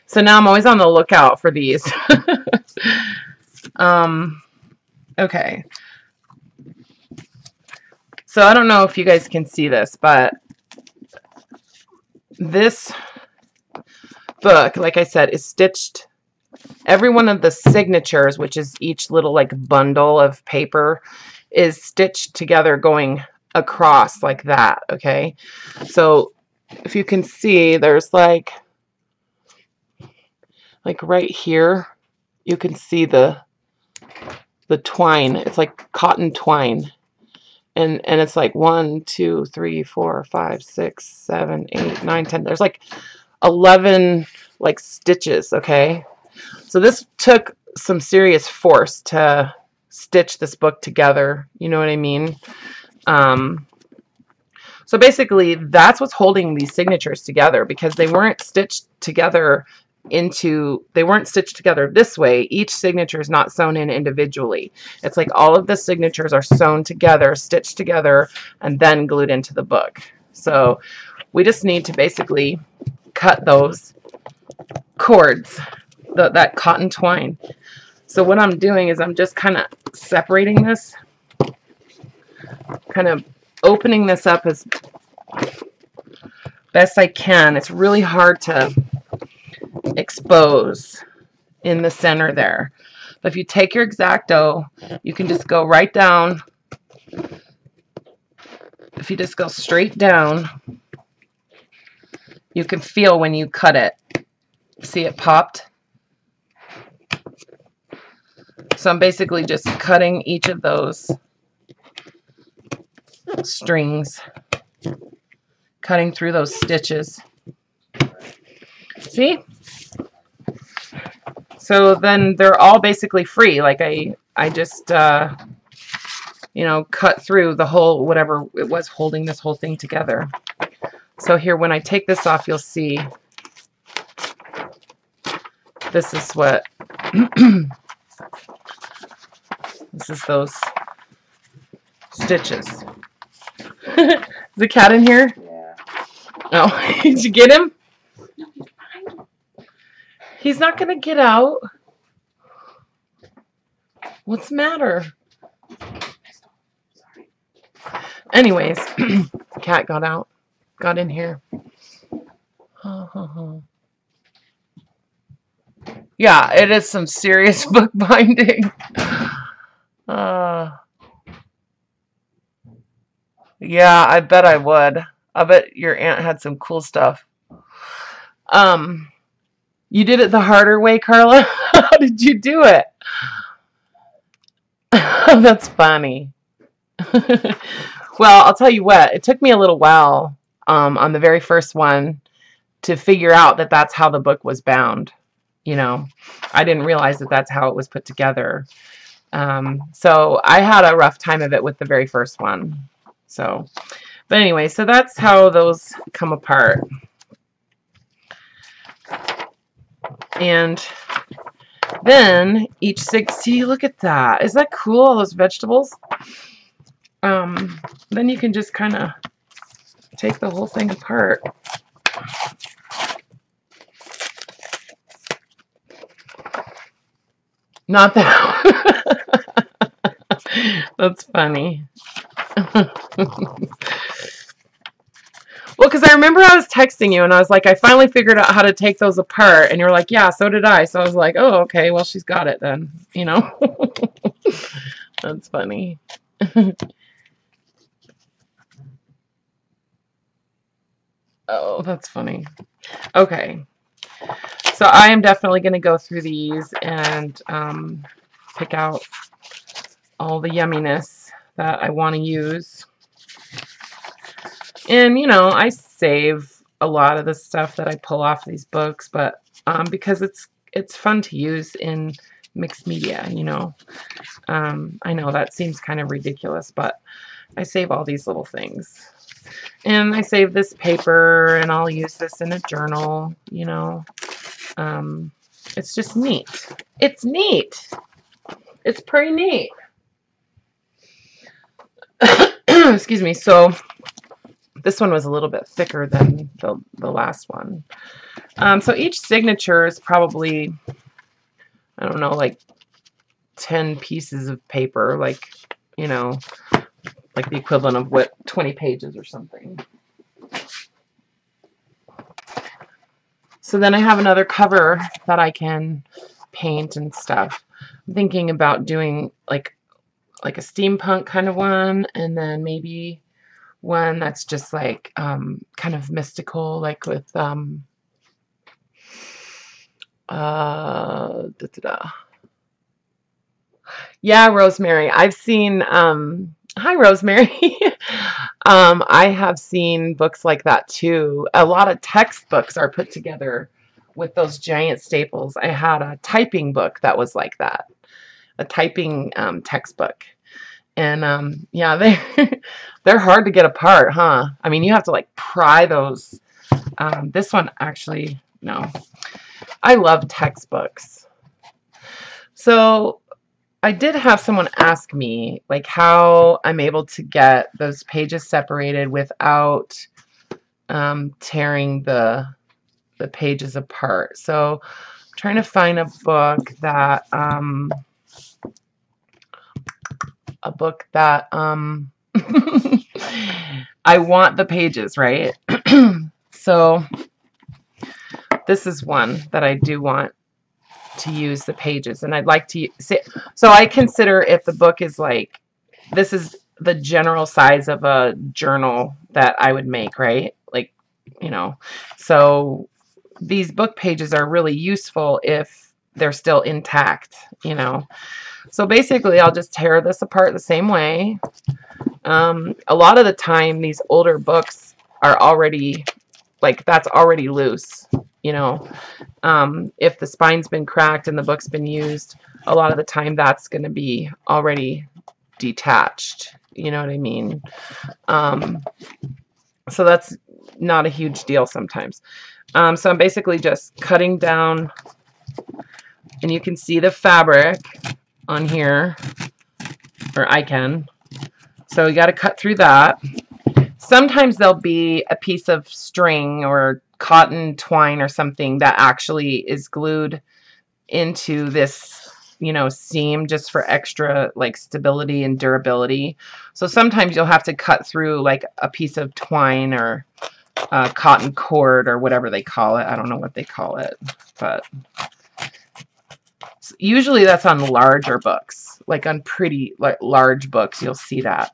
So now I'm always on the lookout for these. Okay. So I don't know if you guys can see this, but this book, like I said, is stitched. Every one of the signatures, which is each little like bundle of paper, is stitched together going across like that. Okay. So if you can see, there's like right here, you can see the twine. It's like cotton twine. And it's like 1, 2, 3, 4, 5, 6, 7, 8, 9, 10. There's like 11 like stitches, okay? So this took some serious force to stitch this book together. You know what I mean? So basically that's what's holding these signatures together, because they weren't stitched together this way. Each signature is not sewn in individually. It's like all of the signatures are sewn together, stitched together, and then glued into the book. So we just need to basically cut those cords, that cotton twine. So what I'm doing is I'm just kind of separating this, kind of opening this up as best I can. It's really hard to expose in the center there. But if you take your X-Acto, you can just go right down. If you just go straight down, you can feel when you cut it. See, it popped? So I'm basically just cutting each of those strings, cutting through those stitches. See? So then they're all basically free. Like I just, you know, cut through the whole, whatever it was holding this whole thing together. So here, when I take this off, you'll see this is what, this is those stitches. Is the cat in here? Yeah. Oh, did you get him? He's not going to get out. What's the matter? Anyways, cat got out. Got in here. Yeah, it is some serious bookbinding. Yeah, I bet I would. I bet your aunt had some cool stuff. You did it the harder way, Karla? How did you do it? That's funny. Well, I'll tell you what, it took me a little while on the very first one to figure out that that's how the book was bound. You know, I didn't realize that that's how it was put together. So I had a rough time of it with the very first one. So, but anyway, so that's how those come apart. And then each see, look at that. Is that cool, all those vegetables? Then you can just kind of take the whole thing apart. Not that. That's funny. Well, because I remember I was texting you and I was like, I finally figured out how to take those apart. And you're like, yeah, so did I. So I was like, oh, okay, well, she's got it then, you know? That's funny. Oh, that's funny. Okay. So I am definitely going to go through these and pick out all the yumminess that I want to use. And, you know, I save a lot of the stuff that I pull off these books, but because it's fun to use in mixed media, you know. I know that seems kind of ridiculous, but I save all these little things. And I save this paper, and I'll use this in a journal, you know. It's just neat. It's neat. It's pretty neat. Excuse me. So this one was a little bit thicker than the last one. So each signature is probably, I don't know, like 10 pieces of paper, like, you know, like the equivalent of what, 20 pages or something. So then I have another cover that I can paint and stuff. I'm thinking about doing like a steampunk kind of one, and then maybe one that's just like kind of mystical, like with yeah, Rosemary. I've seen hi Rosemary. I have seen books like that too. A lot of textbooks are put together with those giant staples. I had a typing book that was like that, a typing textbook. And yeah, they're hard to get apart, huh? I mean, you have to like pry those. This one actually, no. I love textbooks. So I did have someone ask me like how I'm able to get those pages separated without tearing the pages apart. So I'm trying to find a book that I want the pages, right? So this is one that I do want to use the pages, and I'd like to say, so I consider if the book is like, this is the general size of a journal that I would make, right? Like, you know, so these book pages are really useful if they're still intact, you know. So basically I'll just tear this apart the same way. A lot of the time these older books are already like, that's already loose, you know. If the spine's been cracked and the book's been used, a lot of the time that's going to be already detached, you know what I mean? So that's not a huge deal sometimes. So I'm basically just cutting down, and you can see the fabric on here, or I can. So you got to cut through that. Sometimes there'll be a piece of string or cotton twine or something that actually is glued into this, you know, seam just for extra like stability and durability. So sometimes you'll have to cut through like a piece of twine or cotton cord or whatever they call it. I don't know what they call it, but usually that's on larger books, like on pretty like large books, you'll see that.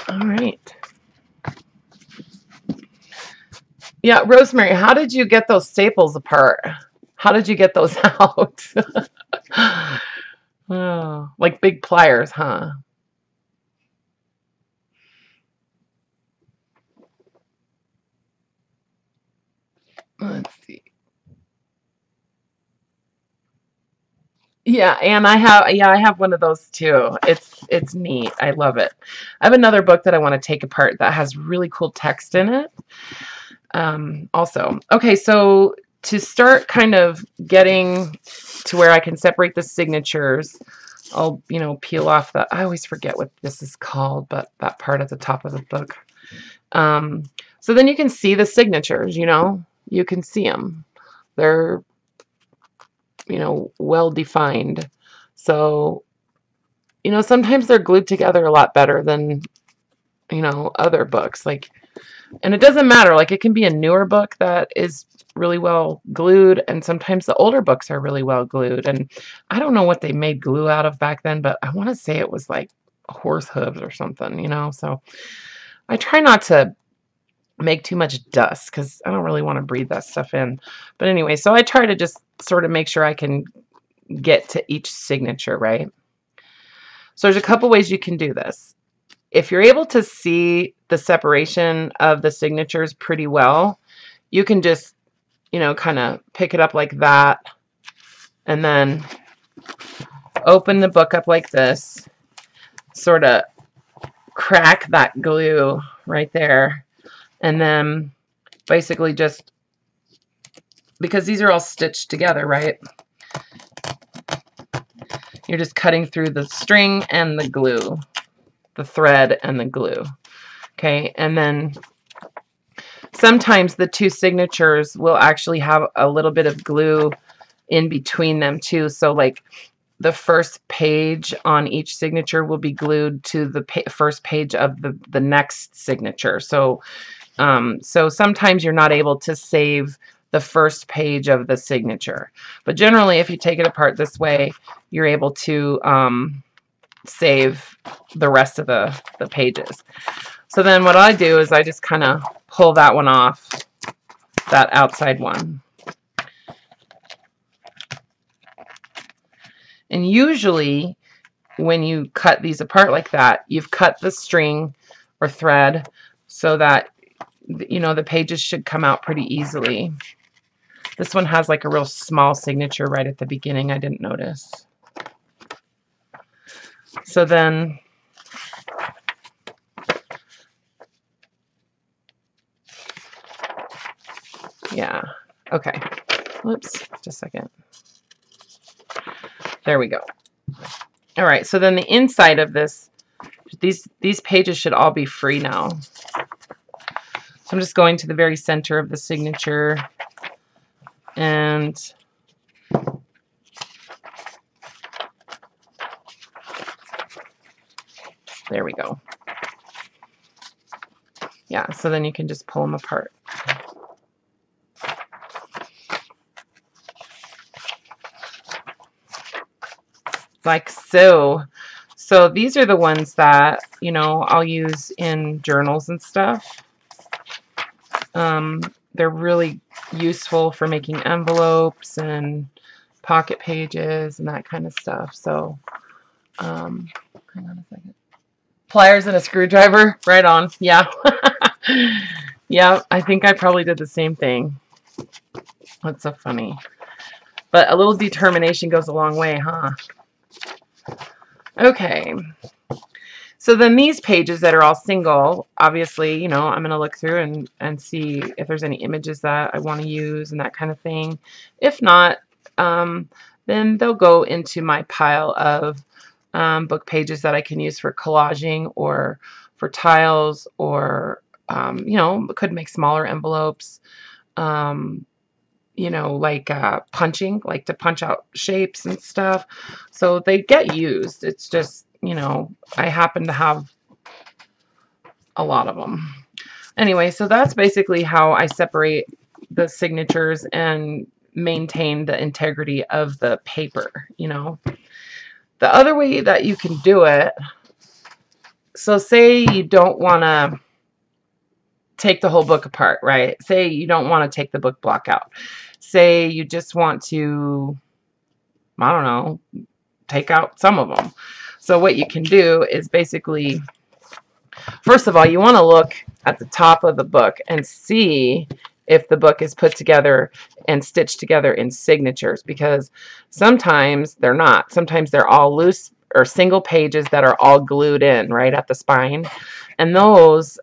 All right. Yeah, Rosemary, how did you get those staples apart? How did you get those out? Oh, like big pliers, huh? Let's see. Yeah, and I have one of those too. It's neat. I love it. I have another book that I want to take apart that has really cool text in it. Also, okay, so to start kind of getting to where I can separate the signatures, I'll, you know, peel off the, I always forget what this is called, but that part at the top of the book. So then you can see the signatures, you know, you can see them. They're, you know, well defined. So, you know, sometimes they're glued together a lot better than, you know, other books. Like, and it doesn't matter. Like, it can be a newer book that is really well glued, and sometimes the older books are really well glued. And I don't know what they made glue out of back then, but I want to say it was like horse hooves or something, you know. So I try not to make too much dust because I don't really want to breathe that stuff in. But anyway, so I try to just sort of make sure I can get to each signature, right? So there's a couple ways you can do this. If you're able to see the separation of the signatures pretty well, you can just, you know, kind of pick it up like that and then open the book up like this, sort of crack that glue right there, and then basically just, because these are all stitched together, right? You're just cutting through the string and the glue, the thread and the glue. Okay, and then sometimes the two signatures will actually have a little bit of glue in between them too. So like the first page on each signature will be glued to the first page of the next signature. So so sometimes you're not able to save the first page of the signature, but generally if you take it apart this way, you're able to save the rest of the pages. So then what I do is I just kind of pull that one off, that outside one. And usually when you cut these apart like that, you've cut the string or thread so that, you know, the pages should come out pretty easily. This one has like a real small signature right at the beginning. I didn't notice. So then yeah, okay. Whoops, just a second. There we go. All right, so then the inside of this, these pages should all be free now. So I'm just going to the very center of the signature and there we go. Yeah, so then you can just pull them apart. Like so. So these are the ones that, you know, I'll use in journals and stuff. They're really useful for making envelopes and pocket pages and that kind of stuff. So hang on a second. Pliers and a screwdriver, right on. Yeah. Yeah, I think I probably did the same thing. That's so funny. But a little determination goes a long way, huh? Okay. So then these pages that are all single, obviously, you know, I'm going to look through and see if there's any images that I want to use and that kind of thing. If not, then they'll go into my pile of book pages that I can use for collaging or for tiles or, you know, could make smaller envelopes, you know, like punching, like to punch out shapes and stuff. So they get used. It's just, you know, I happen to have a lot of them. Anyway, so that's basically how I separate the signatures and maintain the integrity of the paper, you know. The other way that you can do it, so say you don't want to take the whole book apart, right? Say you don't want to take the book block out. Say you just want to, I don't know, take out some of them. So what you can do is basically, first of all, you want to look at the top of the book and see if the book is put together and stitched together in signatures, because sometimes they're not. Sometimes they're all loose or single pages that are all glued in right at the spine. And those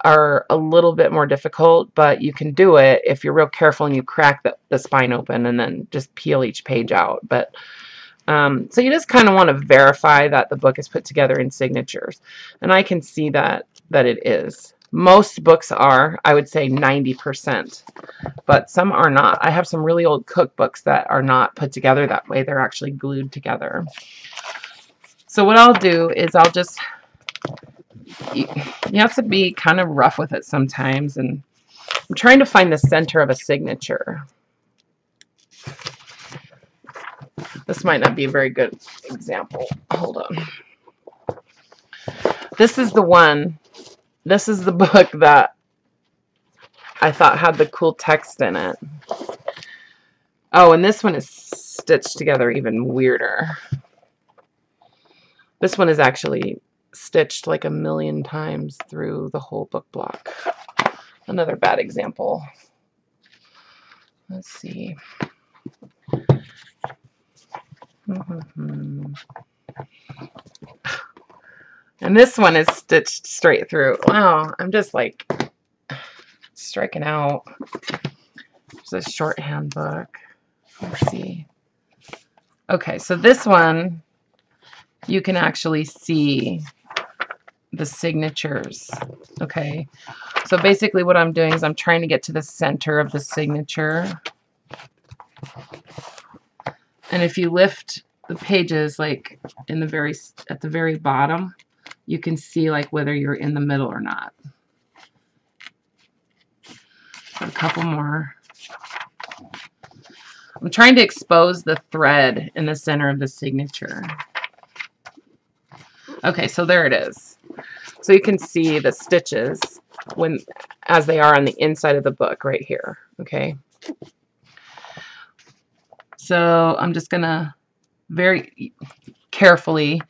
are a little bit more difficult, but you can do it if you're real careful and you crack the spine open and then just peel each page out. But so you just kind of want to verify that the book is put together in signatures. And I can see that it is. Most books are, I would say 90%, but some are not. I have some really old cookbooks that are not put together that way. They're actually glued together. So what I'll do is I'll just, you have to be kind of rough with it sometimes, and I'm trying to find the center of a signature. This might not be a very good example. Hold on. This is the one. This is the book that I thought had the cool text in it. Oh, and this one is stitched together even weirder. This one is actually stitched like a million times through the whole book block. Another bad example. Let's see. And this one is stitched straight through. Wow, I'm just like striking out. There's a shorthand book. Let's see. Okay, so this one, you can actually see the signatures. Okay, so basically what I'm doing is I'm trying to get to the center of the signature. And if you lift the pages like in the at the very bottom, you can see like whether you're in the middle or not. A couple more. I'm trying to expose the thread in the center of the signature. Okay, so there it is. So you can see the stitches as they are on the inside of the book right here. Okay. So I'm just gonna very carefully,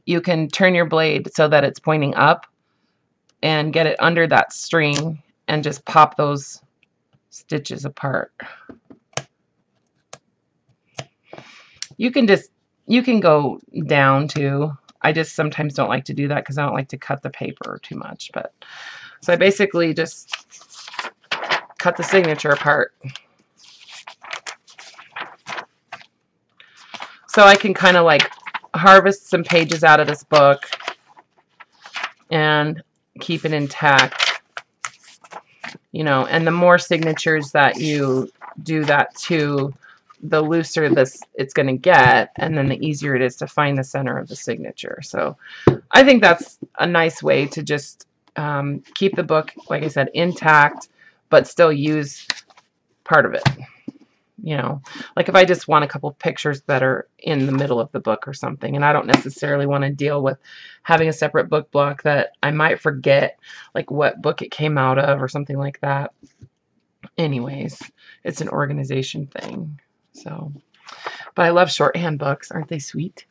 you can turn your blade so that it's pointing up and get it under that string and just pop those stitches apart. You can go down too. I just sometimes don't like to do that because I don't like to cut the paper too much. But so I basically just cut the signature apart. So I can kind of like harvest some pages out of this book and keep it intact, you know. And the more signatures that you do that to, the looser it's going to get, and then the easier it is to find the center of the signature. So I think that's a nice way to just keep the book, like I said, intact, but still use part of it. You know, like if I just want a couple pictures that are in the middle of the book or something, and I don't necessarily want to deal with having a separate book block that I might forget, like what book it came out of or something like that. Anyways, it's an organization thing. So, but I love shorthand books. Aren't they sweet?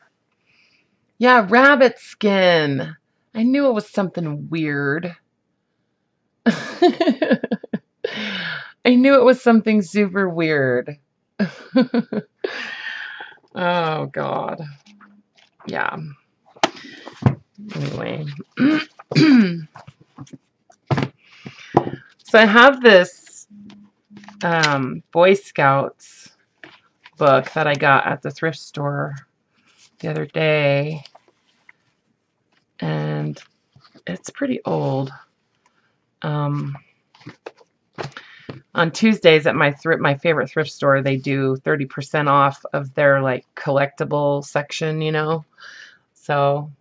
Yeah, rabbit skin. I knew it was something weird. I knew it was something super weird. Oh, God. Yeah. Anyway. So I have this Boy Scouts book that I got at the thrift store the other day. And it's pretty old. On Tuesdays at my favorite thrift store, they do 30% off of their like collectible section, you know. So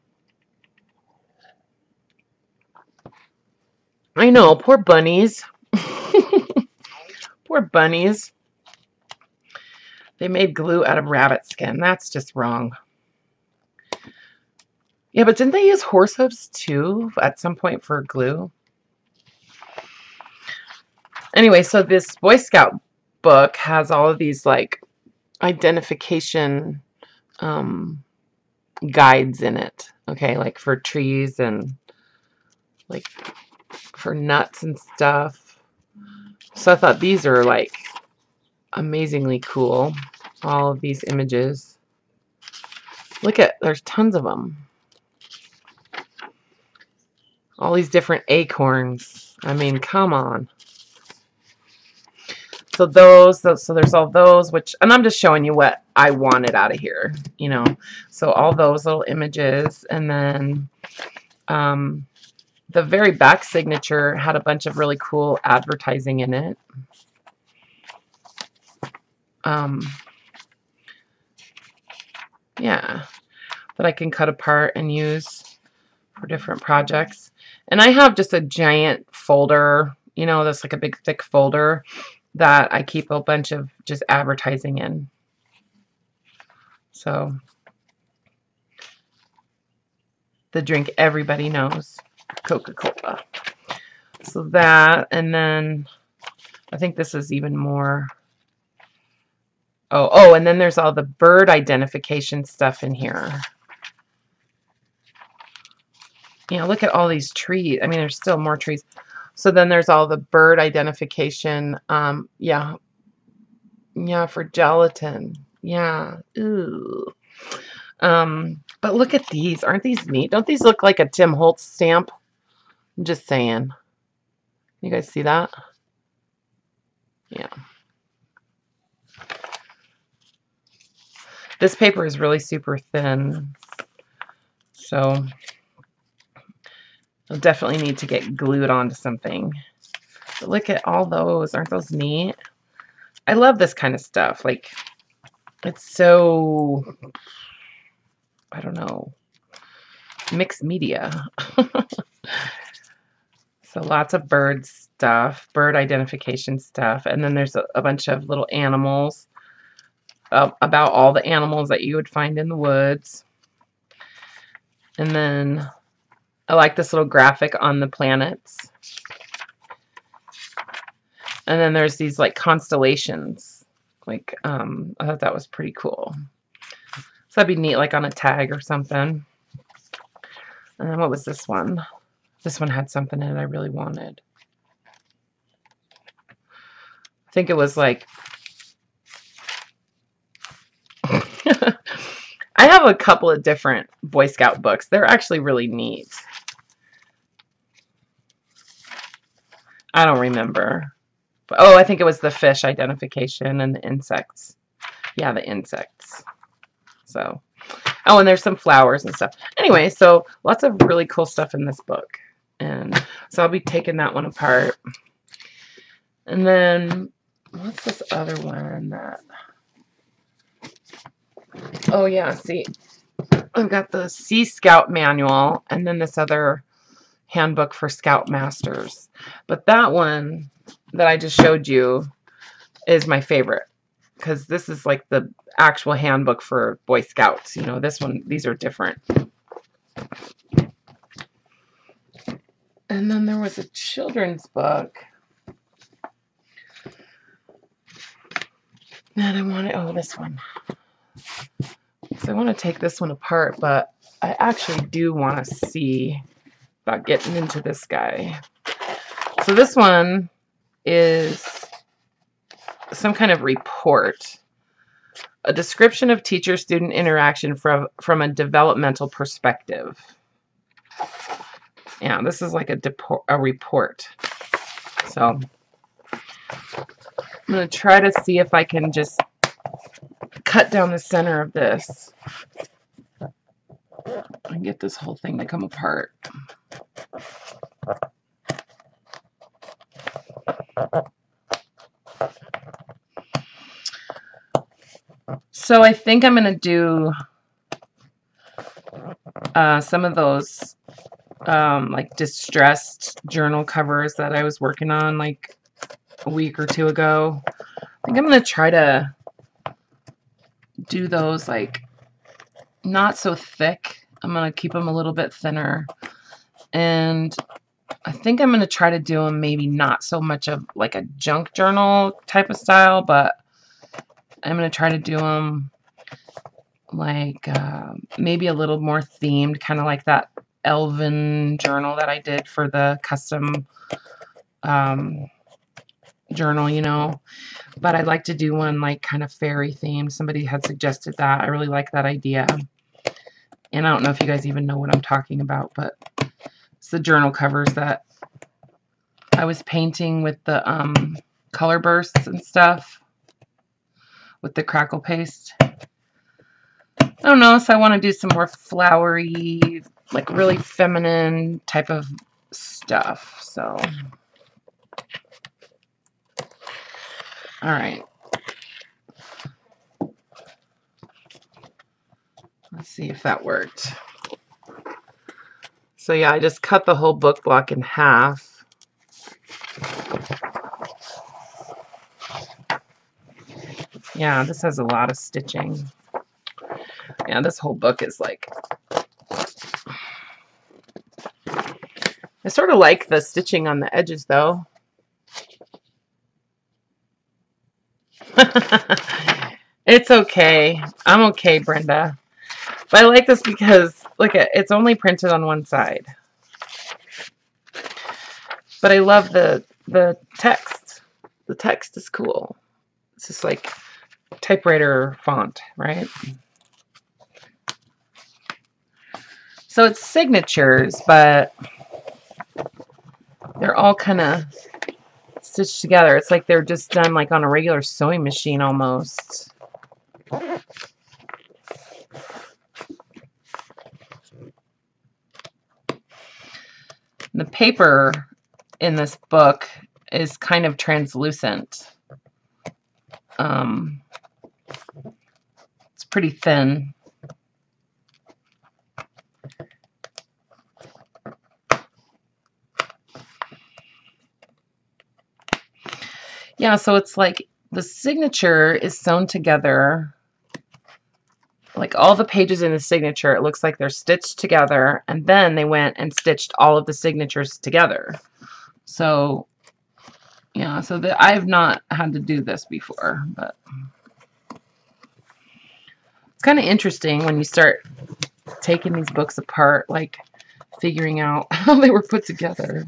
I know, poor bunnies. Poor bunnies. They made glue out of rabbit skin. That's just wrong. Yeah, but didn't they use horse hooves too at some point for glue? Anyway, so this Boy Scout book has all of these like identification guides in it. Okay, like for trees and like for nuts and stuff. So I thought these are like amazingly cool. All of these images. Look at, there's tons of them. All these different acorns. I mean, come on. So there's all those, which, and I'm just showing you what I wanted out of here, you know. So all those little images, and then the very back signature had a bunch of really cool advertising in it. Yeah, that I can cut apart and use for different projects. And I have just a giant folder, you know, that's like a big thick folder that I keep a bunch of just advertising in. So the drink everybody knows, Coca-Cola. So that, and then I think this is even more. Oh, and then there's all the bird identification stuff in here. You know, look at all these trees. I mean, there's still more trees. So then there's all the bird identification. Yeah. Yeah, for gelatin. Yeah. Ooh. But look at these. Aren't these neat? Don't these look like a Tim Holtz stamp? I'm just saying. You guys see that? Yeah. This paper is really super thin. So you'll definitely need to get glued onto something. But look at all those. Aren't those neat? I love this kind of stuff. Like, it's so, I don't know, mixed media. So lots of bird stuff, bird identification stuff. And then there's a bunch of little animals, about all the animals that you would find in the woods. And then I like this little graphic on the planets. And then there's these like constellations. Like, I thought that was pretty cool. So that'd be neat, like on a tag or something. And then what was this one? This one had something in it I really wanted. I think it was like, I have a couple of different Boy Scout books. They're actually really neat. I don't remember. But, oh, I think it was the fish identification and the insects. Yeah, the insects. So, oh, and there's some flowers and stuff. Anyway, so lots of really cool stuff in this book. And so I'll be taking that one apart. And then, what's this other one that... Oh, yeah, see, I've got the Sea Scout manual and then this other handbook for Scout Masters. But that one that I just showed you is my favorite because this is like the actual handbook for Boy Scouts. You know, this one, these are different. And then there was a children's book. And I wanted, oh, this one. So I want to take this one apart, but I actually do want to see about getting into this guy. So this one is some kind of report. A description of teacher-student interaction from a developmental perspective. Yeah, this is like a report. So I'm going to try to see if I can just cut down the center of this and get this whole thing to come apart. So I think I'm going to do some of those like distressed journal covers that I was working on like a week or two ago. I think I'm going to try to do those like not so thick. I'm going to keep them a little bit thinner. And I think I'm going to try to do them maybe not so much of like a junk journal type of style, but I'm going to try to do them like maybe a little more themed, kind of like that elven journal that I did for the custom journal, you know. But I'd like to do one like kind of fairy themed. Somebody had suggested that. I really like that idea. And I don't know if you guys even know what I'm talking about, but it's the journal covers that I was painting with the color bursts and stuff with the crackle paste. I don't know, so I want to do some more flowery, like really feminine type of stuff. So, all right. Let's see if that worked. So yeah, I just cut the whole book block in half. Yeah, this has a lot of stitching. Yeah, this whole book is like... I sort of like the stitching on the edges, though. It's okay. I'm okay, Brenda. But I like this because, look, it's only printed on one side. But I love the text. The text is cool. It's just like typewriter font, right? So it's signatures, but they're all kind of stitched together. It's like they're just done like on a regular sewing machine almost. The paper in this book is kind of translucent. It's pretty thin. Yeah, so it's like the signature is sewn together. Like all the pages in the signature, it looks like they're stitched together, and then they went and stitched all of the signatures together. So, yeah, so I've not had to do this before, but it's kind of interesting when you start taking these books apart, like figuring out how they were put together.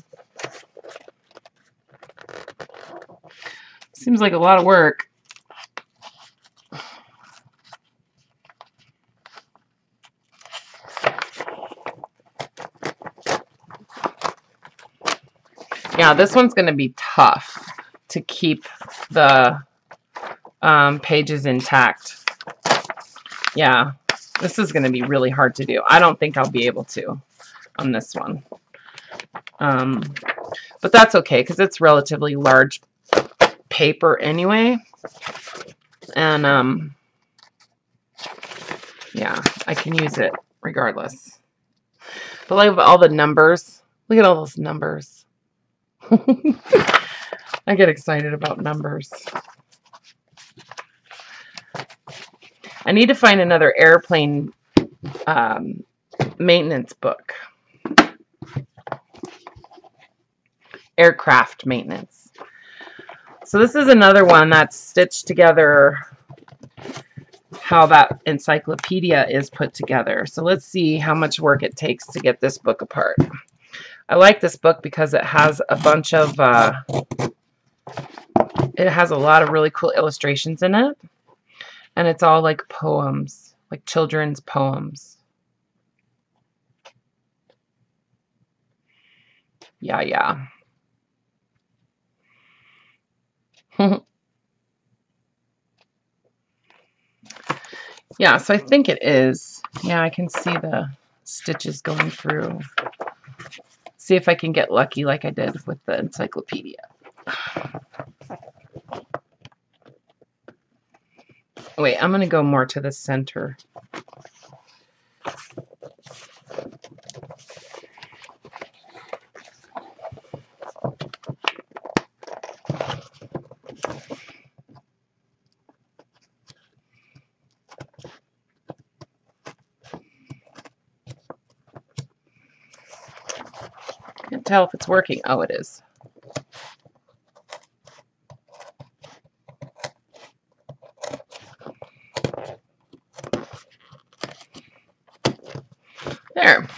Seems like a lot of work. Yeah, this one's going to be tough to keep the pages intact. Yeah, this is going to be really hard to do. I don't think I'll be able to on this one. But that's okay because it's relatively large paper anyway. And yeah, I can use it regardless. But like all the numbers, look at all those numbers. I get excited about numbers. I need to find another airplane maintenance book. Aircraft maintenance. So this is another one that's stitched together how that encyclopedia is put together. So let's see how much work it takes to get this book apart. I like this book because it has a bunch of, it has a lot of really cool illustrations in it. And it's all like poems, like children's poems. Yeah, yeah. Yeah, so I think it is. Yeah, I can see the stitches going through. See if I can get lucky like I did with the encyclopedia. Wait, I'm going to go more to the center. Can't tell if it's working. Oh, it is. There.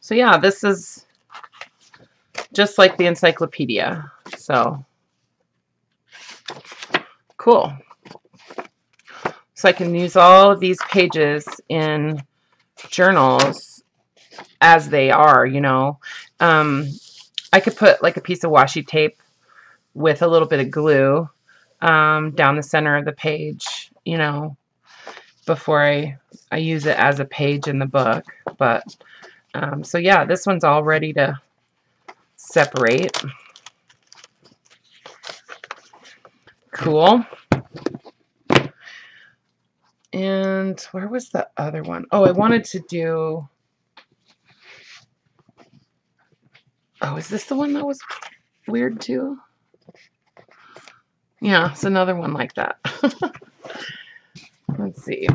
So yeah, this is just like the encyclopedia. So cool. So I can use all of these pages in journals as they are, you know. I could put like a piece of washi tape with a little bit of glue down the center of the page, you know, before I use it as a page in the book. But so yeah, this one's all ready to separate. Cool. And where was the other one? Oh, I wanted to do... Oh, is this the one that was weird too? Yeah, it's another one like that. Let's see.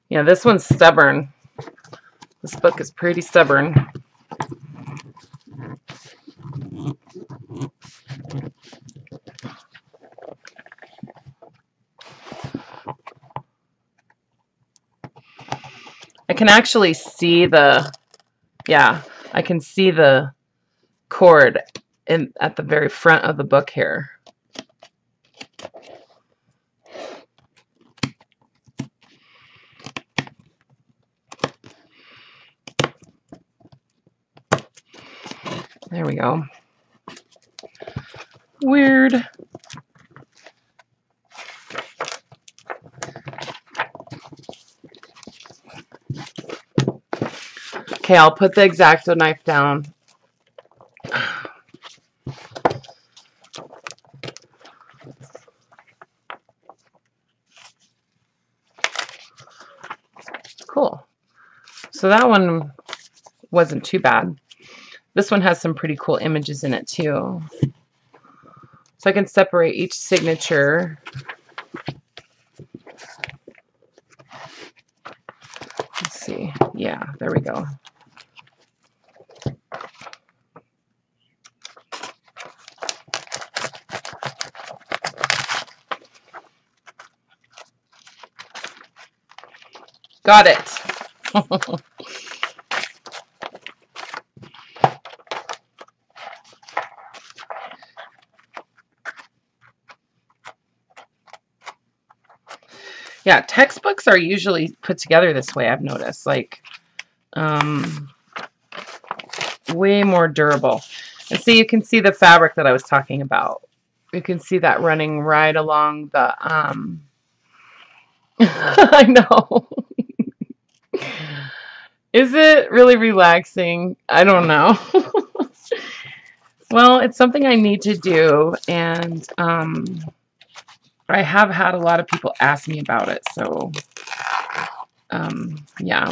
Yeah, this one's stubborn. This book is pretty stubborn. can actually see the, yeah, I can see the cord at the very front of the book here. There we go. Weird. Okay, I'll put the X-Acto knife down. Cool. So that one wasn't too bad. This one has some pretty cool images in it too. So I can separate each signature. Let's see. Yeah, there we go. Got it. Yeah, textbooks are usually put together this way, I've noticed. Like, way more durable. And see, you can see the fabric that I was talking about. You can see that running right along the, I know. Is it really relaxing? I don't know. Well, it's something I need to do, and I have had a lot of people ask me about it, so yeah.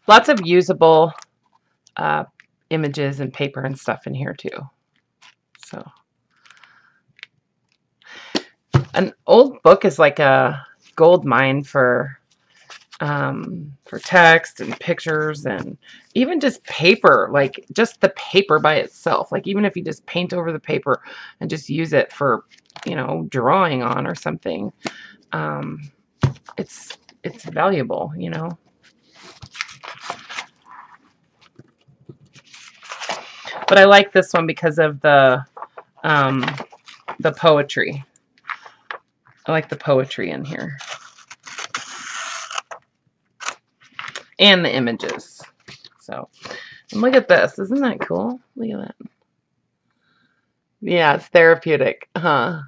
Lots of usable images and paper and stuff in here too. So an old book is like a gold mine for text and pictures and even just paper, like just the paper by itself. Like even if you just paint over the paper and just use it for, you know, drawing on or something, it's valuable, you know. But I like this one because of the poetry. I like the poetry in here. And the images. So, and look at this. Isn't that cool? Look at that. Yeah, it's therapeutic. Huh?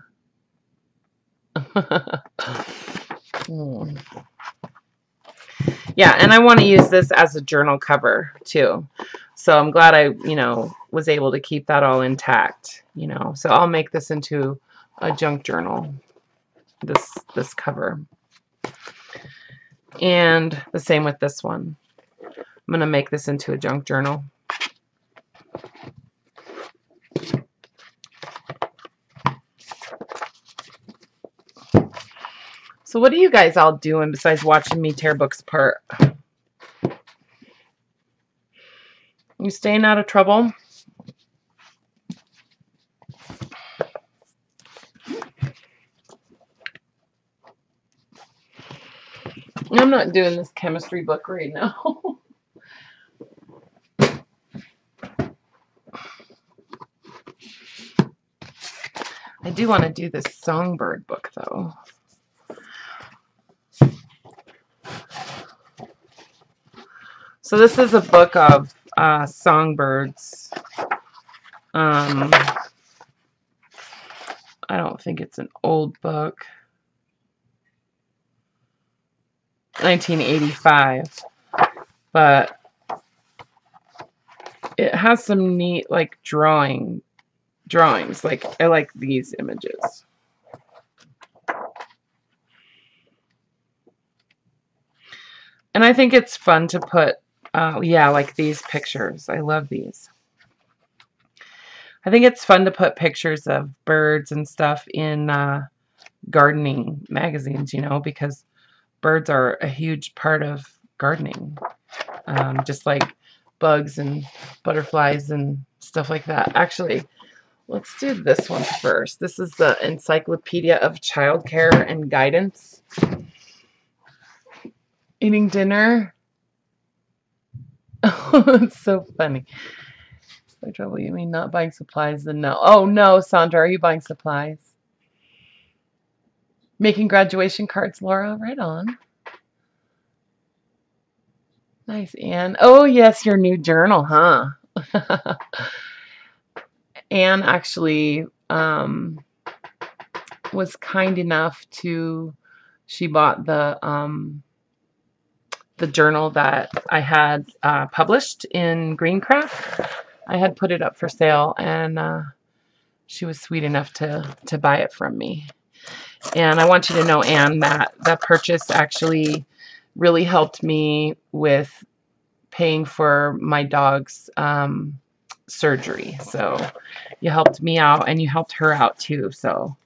Yeah, and I want to use this as a journal cover too. So I'm glad I, you know, was able to keep that all intact, you know. So I'll make this into a junk journal, this cover. And the same with this one. I'm going to make this into a junk journal. So what are you guys all doing besides watching me tear books apart? You staying out of trouble? I'm not doing this chemistry book right now. I do want to do this songbird book though. So this is a book of songbirds. I don't think it's an old book. 1985. But it has some neat like drawings. Like I like these images. And I think it's fun to put yeah, like these pictures. I love these. I think it's fun to put pictures of birds and stuff in gardening magazines, you know, because birds are a huge part of gardening, just like bugs and butterflies and stuff like that. Actually, let's do this one first. This is the Encyclopedia of Childcare and Guidance. Eating dinner. Oh, it's so funny. By trouble, you mean not buying supplies? Then no. Oh, no, Sandra, are you buying supplies? Making graduation cards, Laura. Right on. Nice, Anne. Oh, yes, your new journal, huh? Anne actually was kind enough to, she bought the journal that I had published in Greencraft. I had put it up for sale, and she was sweet enough to buy it from me. And I want you to know, Anne, that that purchase actually really helped me with paying for my dog's surgery. So you helped me out, and you helped her out too. So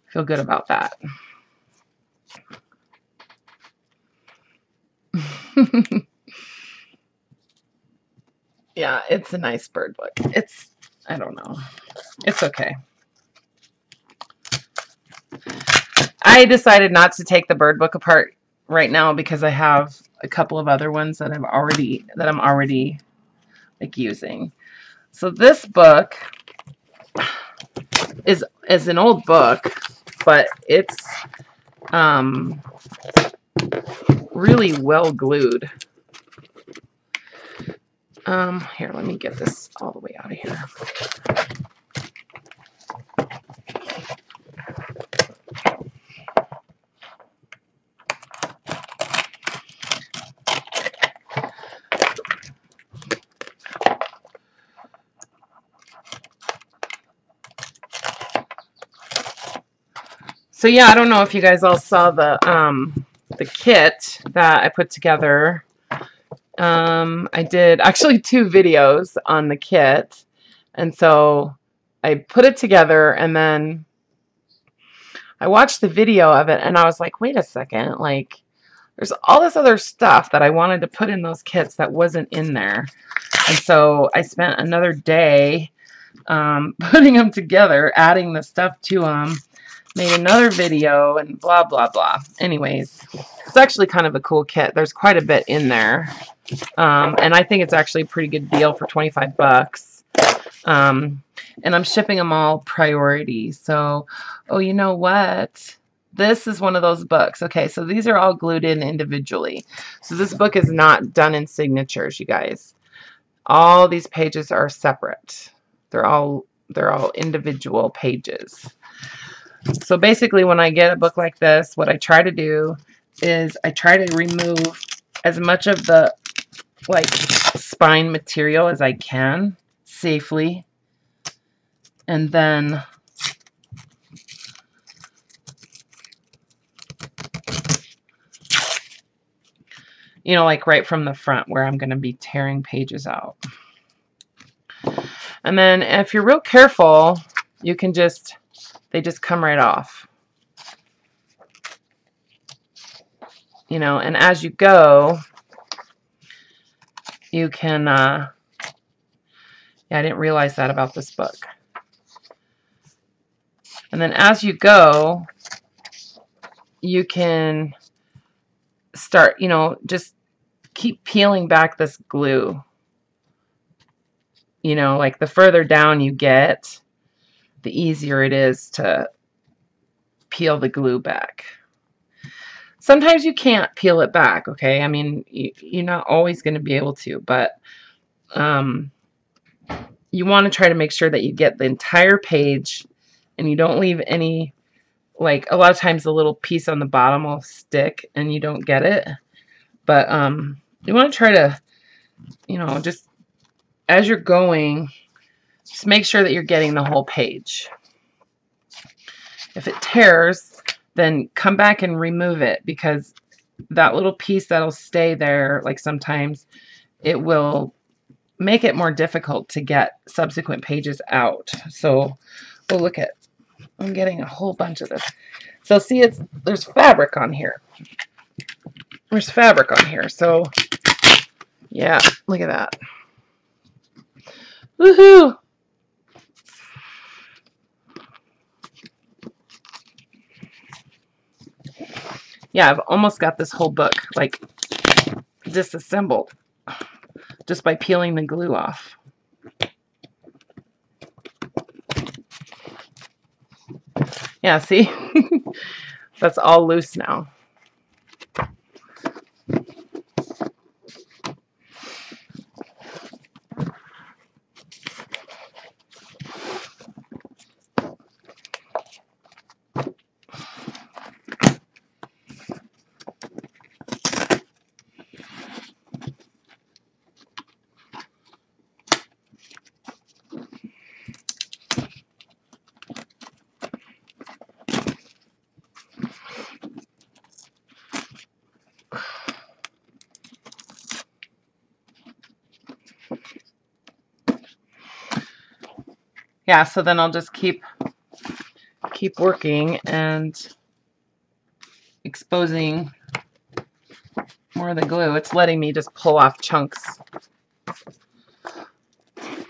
I feel good about that. Yeah, it's a nice bird book. It's, I don't know. It's okay. I decided not to take the bird book apart right now because I have a couple of other ones that I'm already like using. So this book is an old book, but it's really well glued. Here, let me get this all the way out of here. So yeah, I don't know if you guys all saw the kit that I put together. I did actually 2 videos on the kit, and so I put it together, and then I watched the video of it, and I was like, wait a second, like there's all this other stuff that I wanted to put in those kits that wasn't in there. And so I spent another day putting them together, adding the stuff to them, made another video, and blah, blah, blah. Anyways, it's actually kind of a cool kit. There's quite a bit in there. And I think it's actually a pretty good deal for 25 bucks. And I'm shipping them all priority. So, oh, you know what? This is one of those books. Okay, so these are all glued in individually. So this book is not done in signatures, you guys. All these pages are separate. They're all individual pages. So basically, when I get a book like this, what I try to do is I try to remove as much of the like spine material as I can safely, and then you know, like right from the front where I'm going to be tearing pages out. And then if you're real careful, you can just, they just come right off. You know, and as you go, you can, yeah, I didn't realize that about this book. And then as you go, you can start, you know, just keep peeling back this glue. You know, like the further down you get, the easier it is to peel the glue back. Sometimes you can't peel it back, okay? I mean, you're not always going to be able to, but you want to try to make sure that you get the entire page and you don't leave any, like a lot of times the little piece on the bottom will stick and you don't get it. But you want to try to, you know, just as you're going, just make sure that you're getting the whole page. If it tears, then come back and remove it, because that little piece that'll stay there, like sometimes it will make it more difficult to get subsequent pages out. So we'll look at, I'm getting a whole bunch of this. So see, there's fabric on here. There's fabric on here. So yeah, look at that. Woohoo! Yeah, I've almost got this whole book like disassembled just by peeling the glue off. Yeah, see? That's all loose now. Yeah, so then I'll just keep working and exposing more of the glue. It's letting me just pull off chunks. And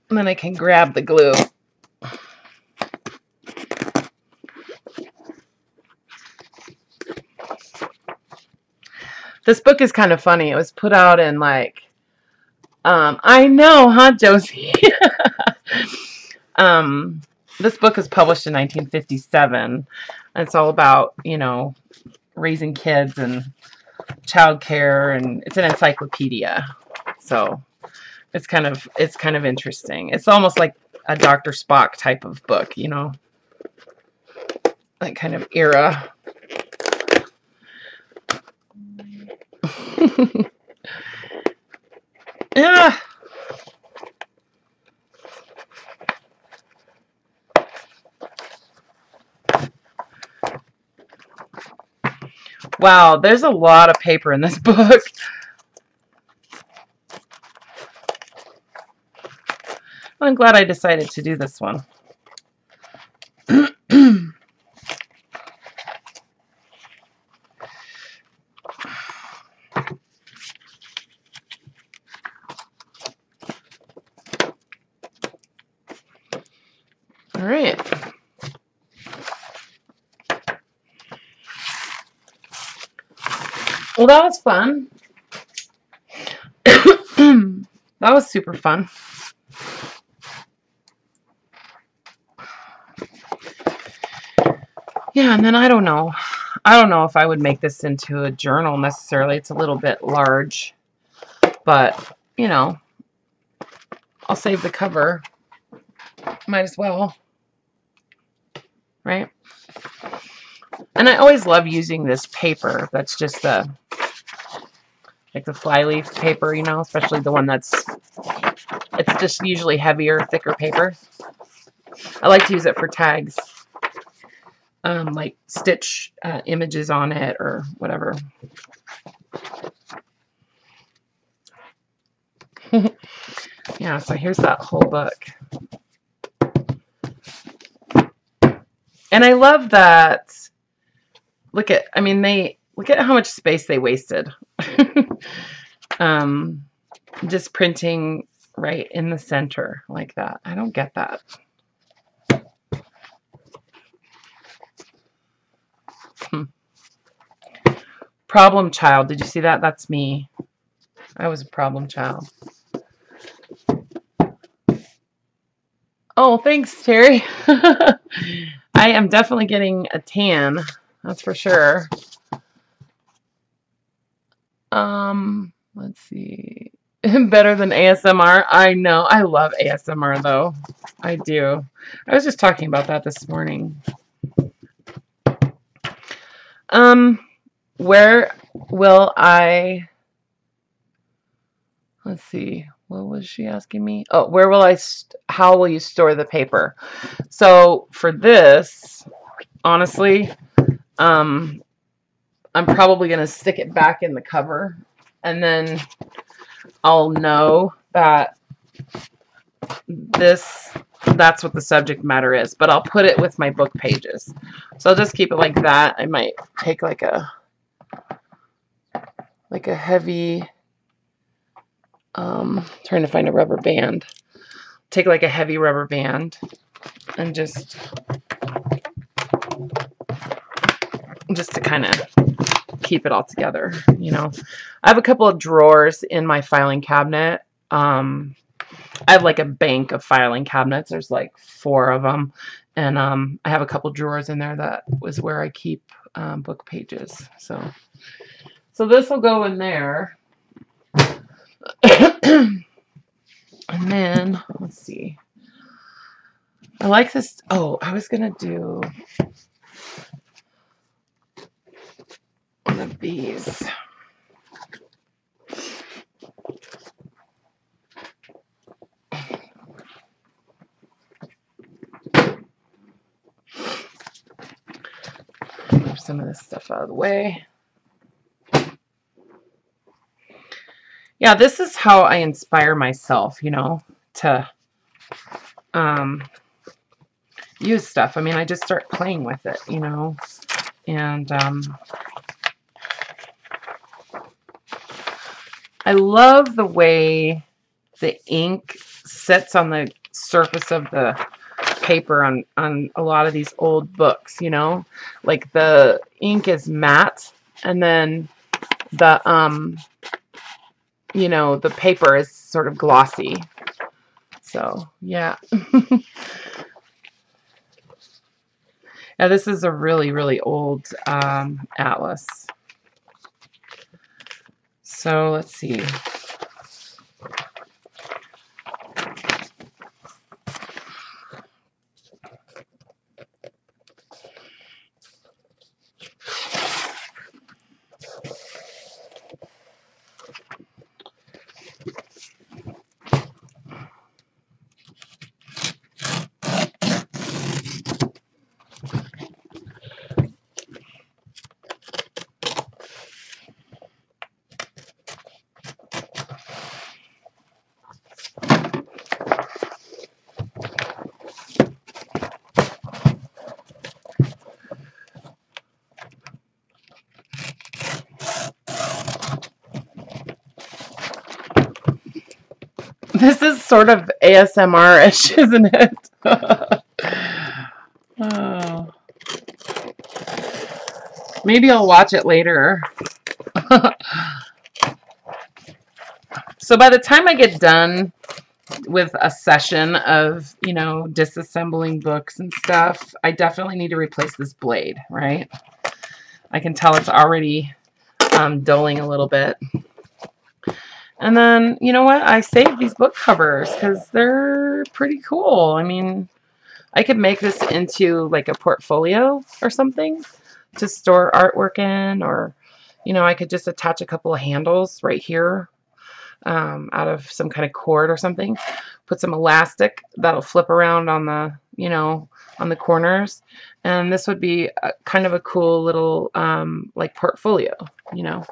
then I can grab the glue. This book is kind of funny. It was put out in like, I know, huh, Josie? This book was published in 1957. And it's all about, you know, raising kids and childcare, and it's an encyclopedia. So it's kind of interesting. It's almost like a Dr. Spock type of book, you know, that kind of era. Yeah. Wow, there's a lot of paper in this book. I'm glad I decided to do this one. All right. Well, that was fun. That was super fun. Yeah, and then I don't know if I would make this into a journal necessarily. It's a little bit large, but you know, I'll save the cover. Might as well, right? And I always love using this paper. That's just like the flyleaf paper, you know, especially the one it's just usually heavier, thicker paper. I like to use it for tags, like stitch images on it or whatever. Yeah, so here's that whole book. And I love that. Look at how much space they wasted. Just printing right in the center like that. I don't get that. Problem child. Did you see that? That's me. I was a problem child. Oh, thanks, Terry. I am definitely getting a tan. That's for sure. Let's see. Better than ASMR. I know. I love ASMR though. I do. I was just talking about that this morning. Where will I... Let's see. What was she asking me? Oh, where will how will you store the paper? So for this, honestly, I'm probably going to stick it back in the cover, and then I'll know that that's what the subject matter is, but I'll put it with my book pages. So I'll just keep it like that. I might take like a heavy, trying to find a rubber band. Take like a heavy rubber band and just to kind of keep it all together, you know. I have a couple of drawers in my filing cabinet. I have like a bank of filing cabinets. There's like 4 of them. And I have a couple drawers in there that was where I keep book pages. So this will go in there. And then, let's see. I like this. Oh, I was going to do one of these. Move some of this stuff out of the way. Yeah, this is how I inspire myself, you know, to use stuff. I mean, I just start playing with it, you know, and I love the way the ink sits on the surface of the paper on a lot of these old books, you know, like the ink is matte, and then the you know, the paper is sort of glossy. So yeah. Now this is a really, really old atlas. So let's see. This is sort of ASMR-ish, isn't it? Oh. Maybe I'll watch it later. So by the time I get done with a session of, you know, disassembling books and stuff, I definitely need to replace this blade, right? I can tell it's already dulling a little bit. And then, you know what? I saved these book covers because they're pretty cool. I mean, I could make this into like a portfolio or something to store artwork in, or, you know, I could just attach a couple of handles right here out of some kind of cord or something. Put some elastic that'll flip around on the, you know, on the corners. And this would be kind of a cool little like portfolio, you know.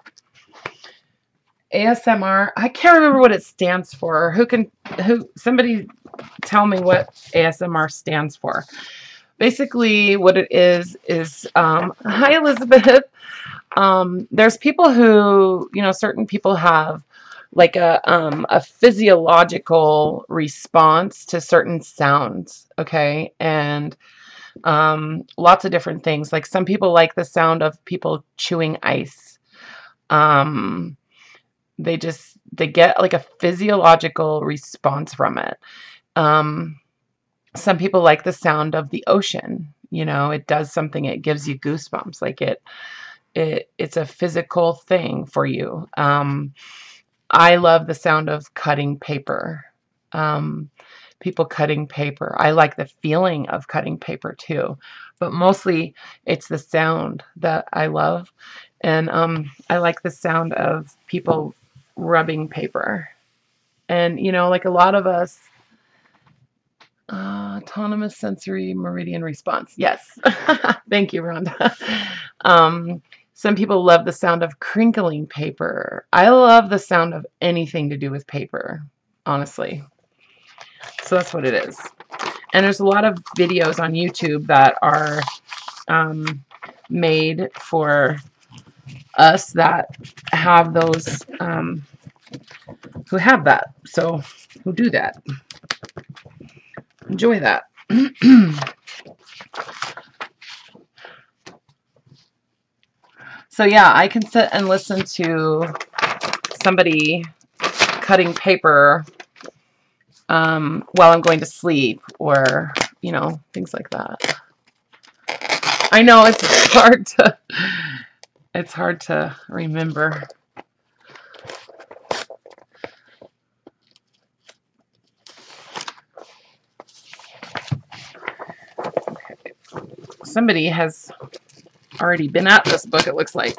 ASMR, I can't remember what it stands for. Somebody tell me what ASMR stands for. Basically what it is hi Elizabeth. There's people who, you know, certain people have like a physiological response to certain sounds, okay? And lots of different things. Like some people like the sound of people chewing ice. They get like a physiological response from it. Some people like the sound of the ocean. You know, it does something. It gives you goosebumps. Like it's a physical thing for you. I love the sound of cutting paper. People cutting paper. I like the feeling of cutting paper too, but mostly it's the sound that I love. And I like the sound of people rubbing paper. And, you know, like a lot of us, autonomous sensory meridian response. Yes. Thank you, Rhonda. Some people love the sound of crinkling paper. I love the sound of anything to do with paper, honestly. So that's what it is. And there's a lot of videos on YouTube that are made for us that have those, who have that. So who do that. Enjoy that. So yeah, I can sit and listen to somebody cutting paper while I'm going to sleep, or, you know, things like that. I know it's hard to remember. Somebody has already been at this book, it looks like.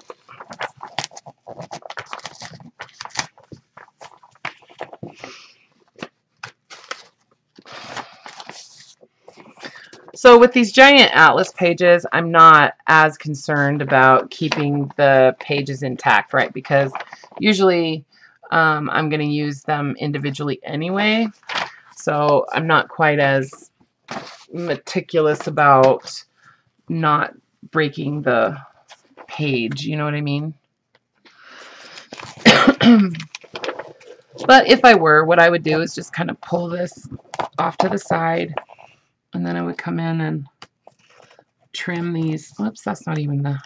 So with these giant atlas pages, I'm not as concerned about keeping the pages intact, right? Because usually I'm going to use them individually anyway. So I'm not quite as meticulous about not breaking the page, you know what I mean? But if I were, what I would do is just kind of pull this off to the side, and then I would come in and trim these. Whoops, that's not even the...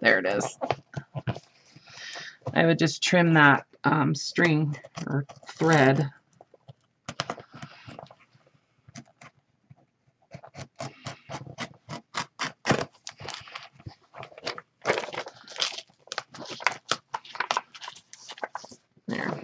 There it is. I would just trim that string or thread. There.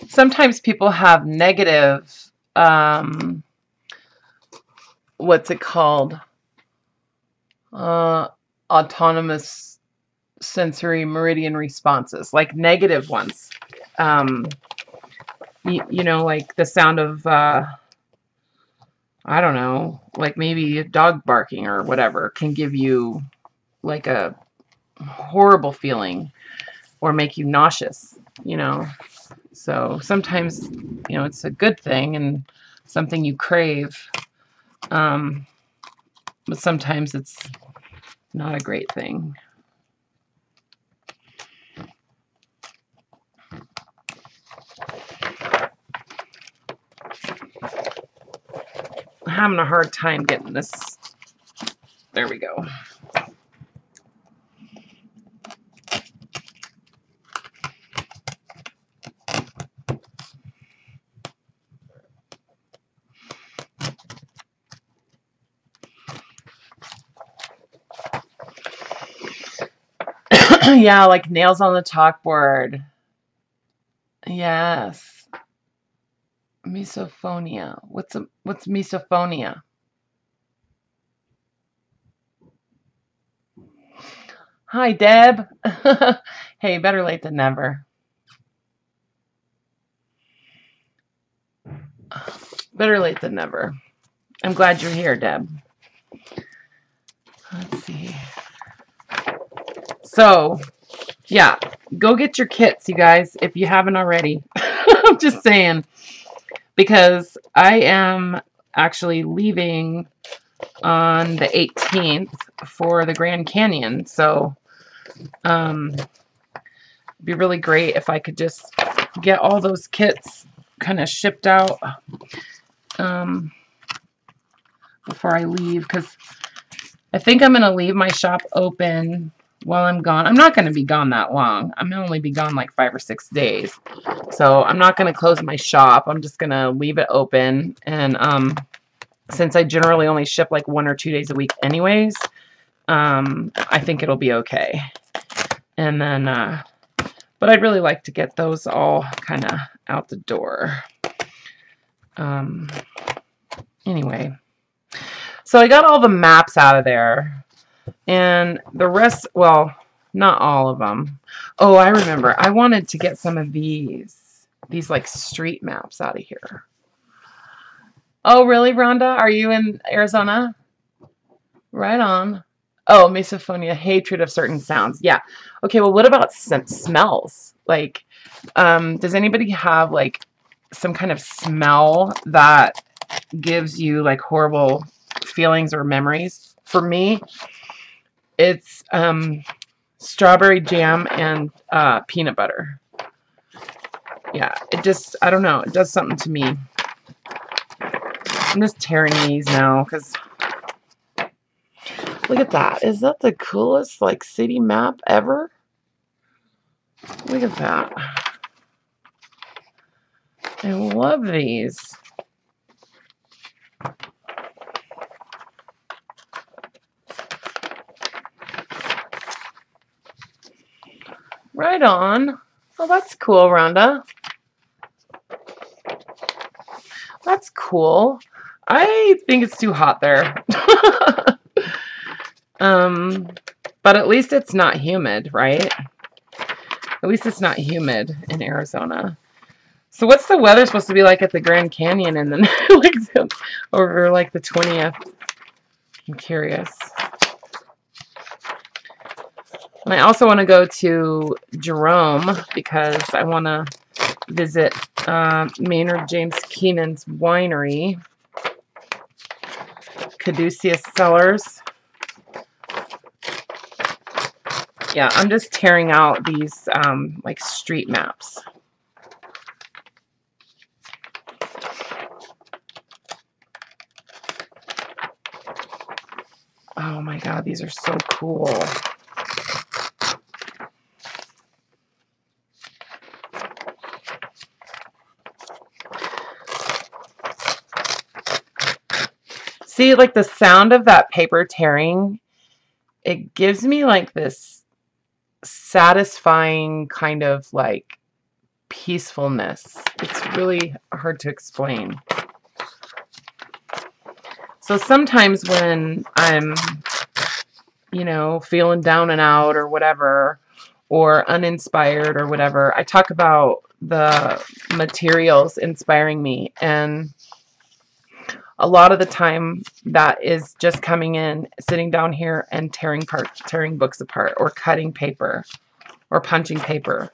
Sometimes people have negative, what's it called? Autonomous sensory meridian responses, like negative ones. You know, like the sound of, I don't know, like maybe a dog barking or whatever can give you like a horrible feeling or make you nauseous, you know. So sometimes, you know, it's a good thing and something you crave, but sometimes it's not a great thing. I'm having a hard time getting this. There we go. Yeah, like nails on the chalkboard. Yes. Misophonia. What's misophonia? Hi, Deb. Hey, better late than never. Better late than never. I'm glad you're here, Deb. Let's see. So, yeah, go get your kits, you guys, if you haven't already. I'm just saying, because I am actually leaving on the 18th for the Grand Canyon. So, it'd be really great if I could just get all those kits kind of shipped out before I leave, because I think I'm going to leave my shop open while I'm gone. I'm not going to be gone that long. I'm going to only be gone like 5 or 6 days. So I'm not going to close my shop. I'm just going to leave it open. And since I generally only ship like 1 or 2 days a week anyways, I think it'll be okay. And then, but I'd really like to get those all kind of out the door. Anyway. So I got all the maps out of there. And the rest, well, not all of them. Oh, I remember. I wanted to get some of these like street maps out of here. Oh, really, Rhonda? Are you in Arizona? Right on. Oh, misophonia, hatred of certain sounds. Yeah. Okay, well, what about smells? Like, does anybody have, like, some kind of smell that gives you, like, horrible feelings or memories? For me, it's strawberry jam and peanut butter. Yeah, it just, I don't know, it does something to me. I'm just tearing these now because look at that. Is that the coolest, like, city map ever? Look at that. I love these. Right on. Oh, that's cool, Rhonda. That's cool. I think it's too hot there. But at least it's not humid, right? At least it's not humid in Arizona. So what's the weather supposed to be like at the Grand Canyon and then like over like the 20th? I'm curious. And I also want to go to Jerome because I want to visit Maynard James Keenan's winery, Caduceus Cellars. Yeah, I'm just tearing out these like street maps. Oh my God, these are so cool. See, like the sound of that paper tearing, it gives me like this satisfying kind of like peacefulness. It's really hard to explain. So sometimes when I'm, you know, feeling down and out or whatever, or uninspired or whatever, I talk about the materials inspiring me. And a lot of the time that is just coming in, sitting down here and tearing books apart or cutting paper or punching paper.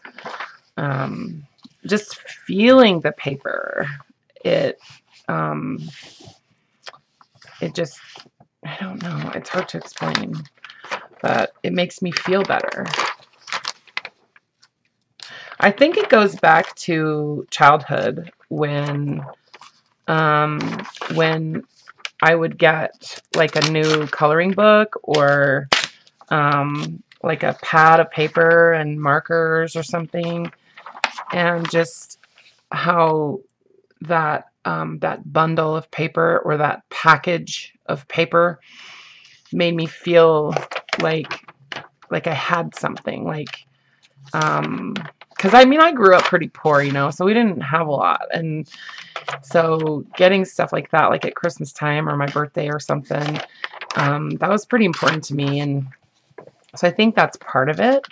Just feeling the paper. It just, I don't know, it's hard to explain, but it makes me feel better. I think it goes back to childhood when I would get like a new coloring book or like a pad of paper and markers or something, and just how that that bundle of paper or that package of paper made me feel like I had something, like because I mean I grew up pretty poor, you know, so we didn't have a lot, and so getting stuff like that, like at Christmas time or my birthday or something, that was pretty important to me. And so I think that's part of it.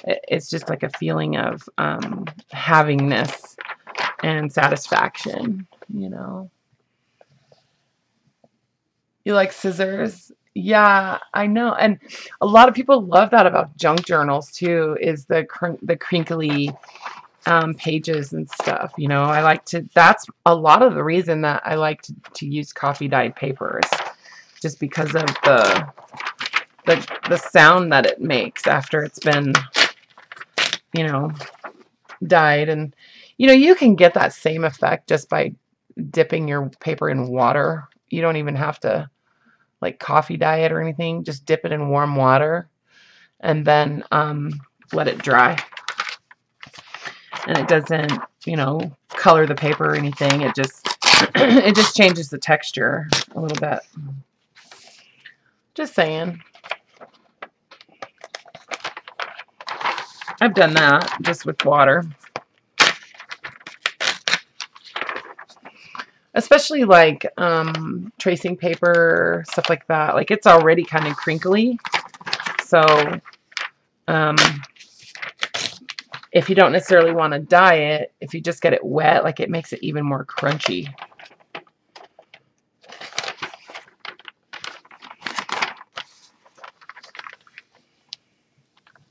It's just like a feeling of havingness and satisfaction, you know. You like scissors? Yeah, I know. And a lot of people love that about junk journals too, is the crinkly pages and stuff. You know, I like to, that's a lot of the reason that I like to use coffee dyed papers, just because of the sound that it makes after it's been, you know, dyed. And, you know, you can get that same effect just by dipping your paper in water. You don't even have to like coffee dye it or anything. Just dip it in warm water and then let it dry. And it doesn't, you know, color the paper or anything. It just it just changes the texture a little bit. Just saying. I've done that just with water. especially like tracing paper, stuff like that. Like it's already kind of crinkly. So um, if you don't necessarily want to dye it, if you just get it wet, like it makes it even more crunchy.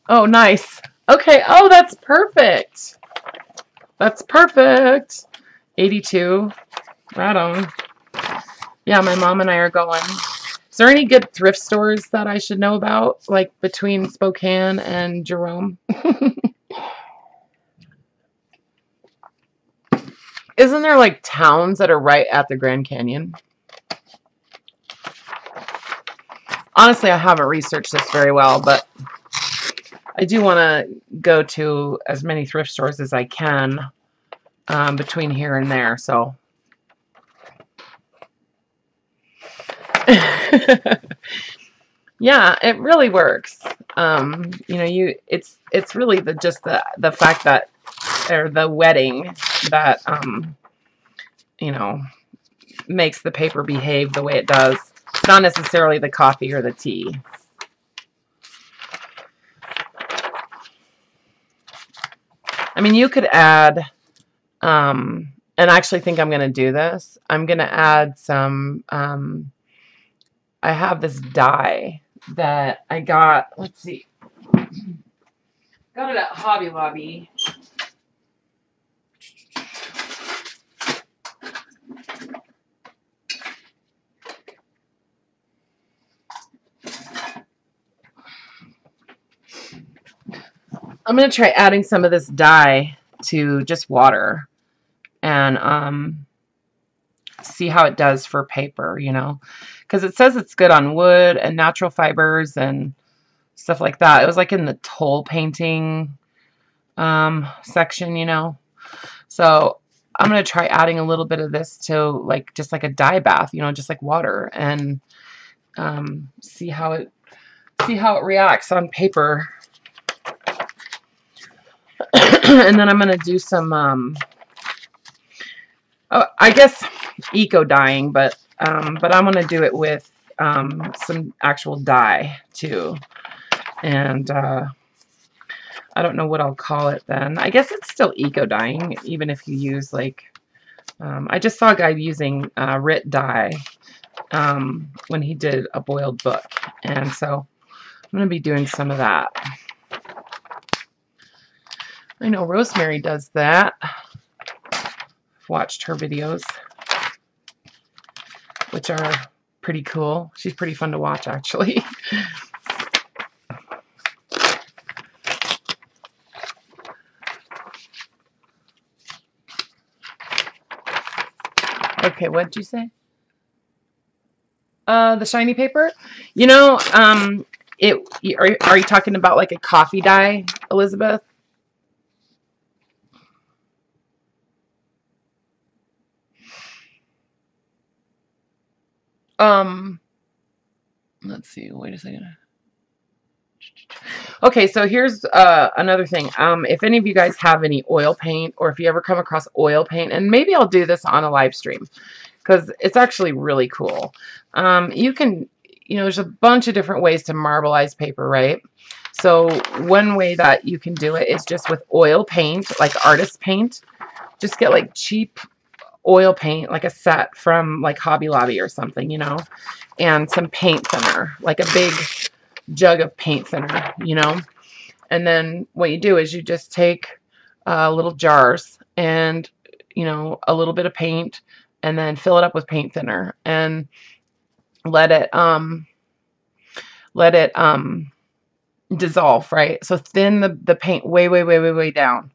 Oh, nice. Okay. Oh, that's perfect. That's perfect. 82. Right on. Yeah, my mom and I are going. Is there any good thrift stores that I should know about, like between Spokane and Jerome? Isn't there like towns that are right at the Grand Canyon? Honestly, I haven't researched this very well, but I do want to go to as many thrift stores as I can between here and there. So, yeah, it really works. You know, it's really just the fact that, or the wetting that you know, makes the paper behave the way it does. It's not necessarily the coffee or the tea. I mean, you could add, and I actually think I'm going to do this. I'm going to add some, I have this dye that I got, let's see, got it at Hobby Lobby. I'm going to try adding some of this dye to just water and see how it does for paper, you know, because it says it's good on wood and natural fibers and stuff like that. It was like in the toll painting section, you know. So I'm going to try adding a little bit of this to like just like a dye bath, you know, just like water, and see how it reacts on paper. And then I'm going to do some oh, I guess eco dyeing, but I'm going to do it with some actual dye too. And I don't know what I'll call it then. I guess it's still eco dyeing, even if you use like, I just saw a guy using RIT dye when he did a boiled book. And so I'm going to be doing some of that. I know Rosemary does that. I've watched her videos, which are pretty cool. She's pretty fun to watch, actually. Okay, what did you say? The shiny paper? You know, are you talking about like a coffee dye, Elizabeth? Let's see. Wait a second. Okay, so here's another thing. If any of you guys have any oil paint, or if you ever come across oil paint, and maybe I'll do this on a live stream because it's actually really cool. You can, you know, there's a bunch of different ways to marbleize paper, right? So one way that you can do it is just with oil paint, like artist paint. Just get like cheap oil paint, like a set from like Hobby Lobby or something, you know, and some paint thinner, like a big jug of paint thinner, you know. And then what you do is you just take little jars and, you know, a little bit of paint, and then fill it up with paint thinner and let it dissolve, right? So thin the paint way down.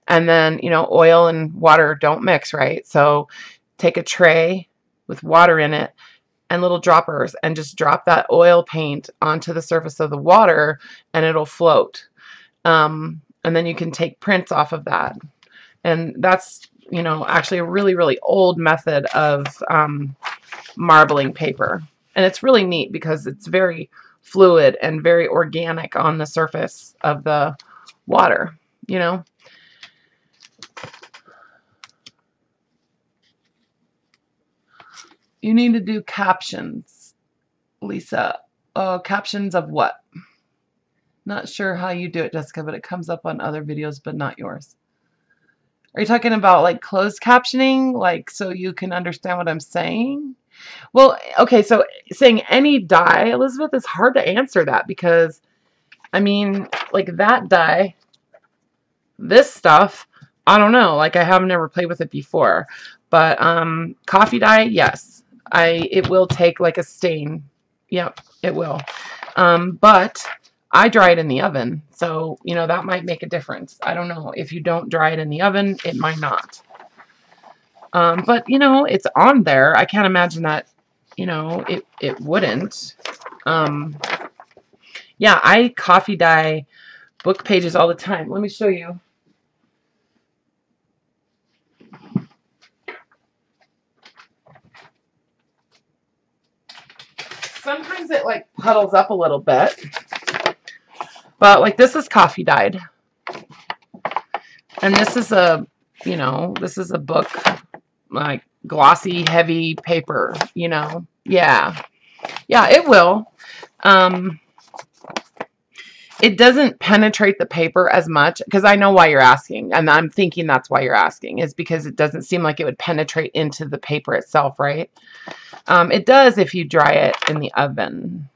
And then, you know, oil and water don't mix, right? So take a tray with water in it and little droppers and just drop that oil paint onto the surface of the water and it'll float. And then you can take prints off of that. And that's, you know, actually a really old method of marbling paper. And it's really neat because it's very fluid and very organic on the surface of the water, you know. You need to do captions, Lisa. Oh, captions of what? Not sure how you do it, Jessica, but it comes up on other videos, but not yours. Are you talking about like closed captioning, like so you can understand what I'm saying? Well, okay, so saying any dye, Elizabeth, it's hard to answer that because, I mean, like that dye, this stuff, I don't know. Like I have never played with it before, but coffee dye, yes, it will take like a stain. Yep, it will. But I dry it in the oven, so you know that might make a difference. I don't know if you don't dry it in the oven, it might not. But you know, it's on there. I can't imagine that, you know, it wouldn't. Yeah, I coffee dye book pages all the time. Let me show you. Sometimes it like puddles up a little bit, but like this is coffee dyed, and this is a, you know, this is a book, like glossy, heavy paper, you know. Yeah, yeah, it will. It doesn't penetrate the paper as much, because I know why you're asking, and I'm thinking that's why you're asking, is because it doesn't seem like it would penetrate into the paper itself, right? It does if you dry it in the oven,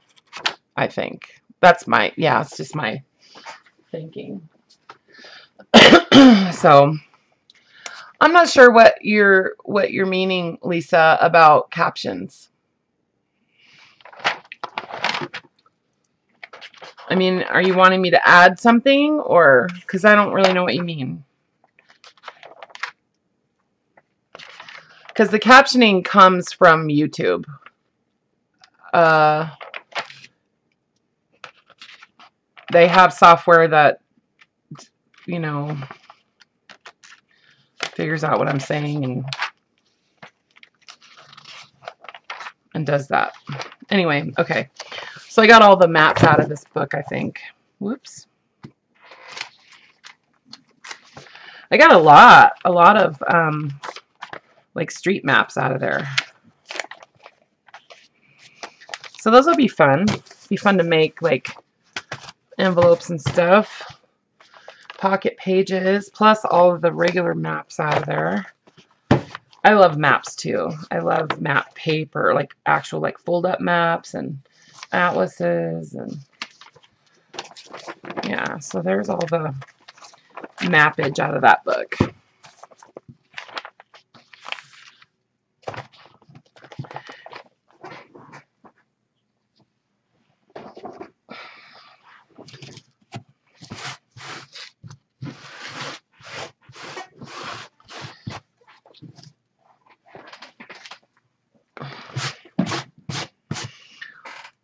I think. That's my, yeah, it's just my thinking. So I'm not sure what you're meaning, Lisa, about captions. I mean, are you wanting me to add something, or because I don't really know what you mean? Because the captioning comes from YouTube. They have software that, you know, figures out what I'm saying and does that. Anyway, okay. So I got all the maps out of this book, I think. Whoops. I got a lot of like street maps out of there. So those will be fun. Be fun to make like envelopes and stuff. Pocket pages, plus all of the regular maps out of there. I love maps too. I love map paper, like actual like fold up maps and atlases, and yeah, so there's all the mappage out of that book.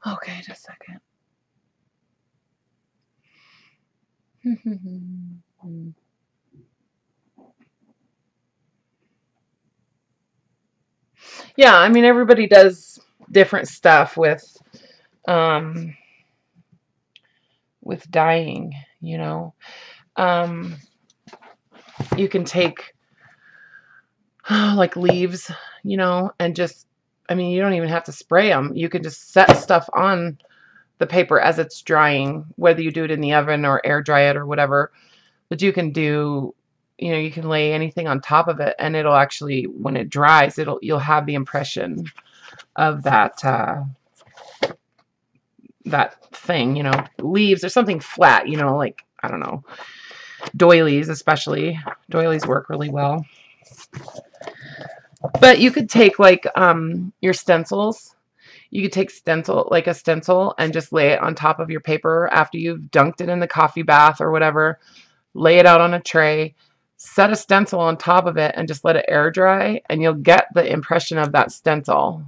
Okay, just a second. Yeah, I mean, everybody does different stuff with dyeing, you know. You can take like leaves, you know, and just, I mean, you don't even have to spray them. You can just set stuff on the paper as it's drying, whether you do it in the oven or air dry it or whatever. But you can do, you know, you can lay anything on top of it, and it'll actually, when it dries, you'll have the impression of that that thing, you know, leaves or something flat, you know, like, I don't know, doilies especially. Doilies work really well. But you could take like your stencils. You could take a stencil, and just lay it on top of your paper after you've dunked it in the coffee bath or whatever. Lay it out on a tray, set a stencil on top of it, and just let it air dry, and you'll get the impression of that stencil.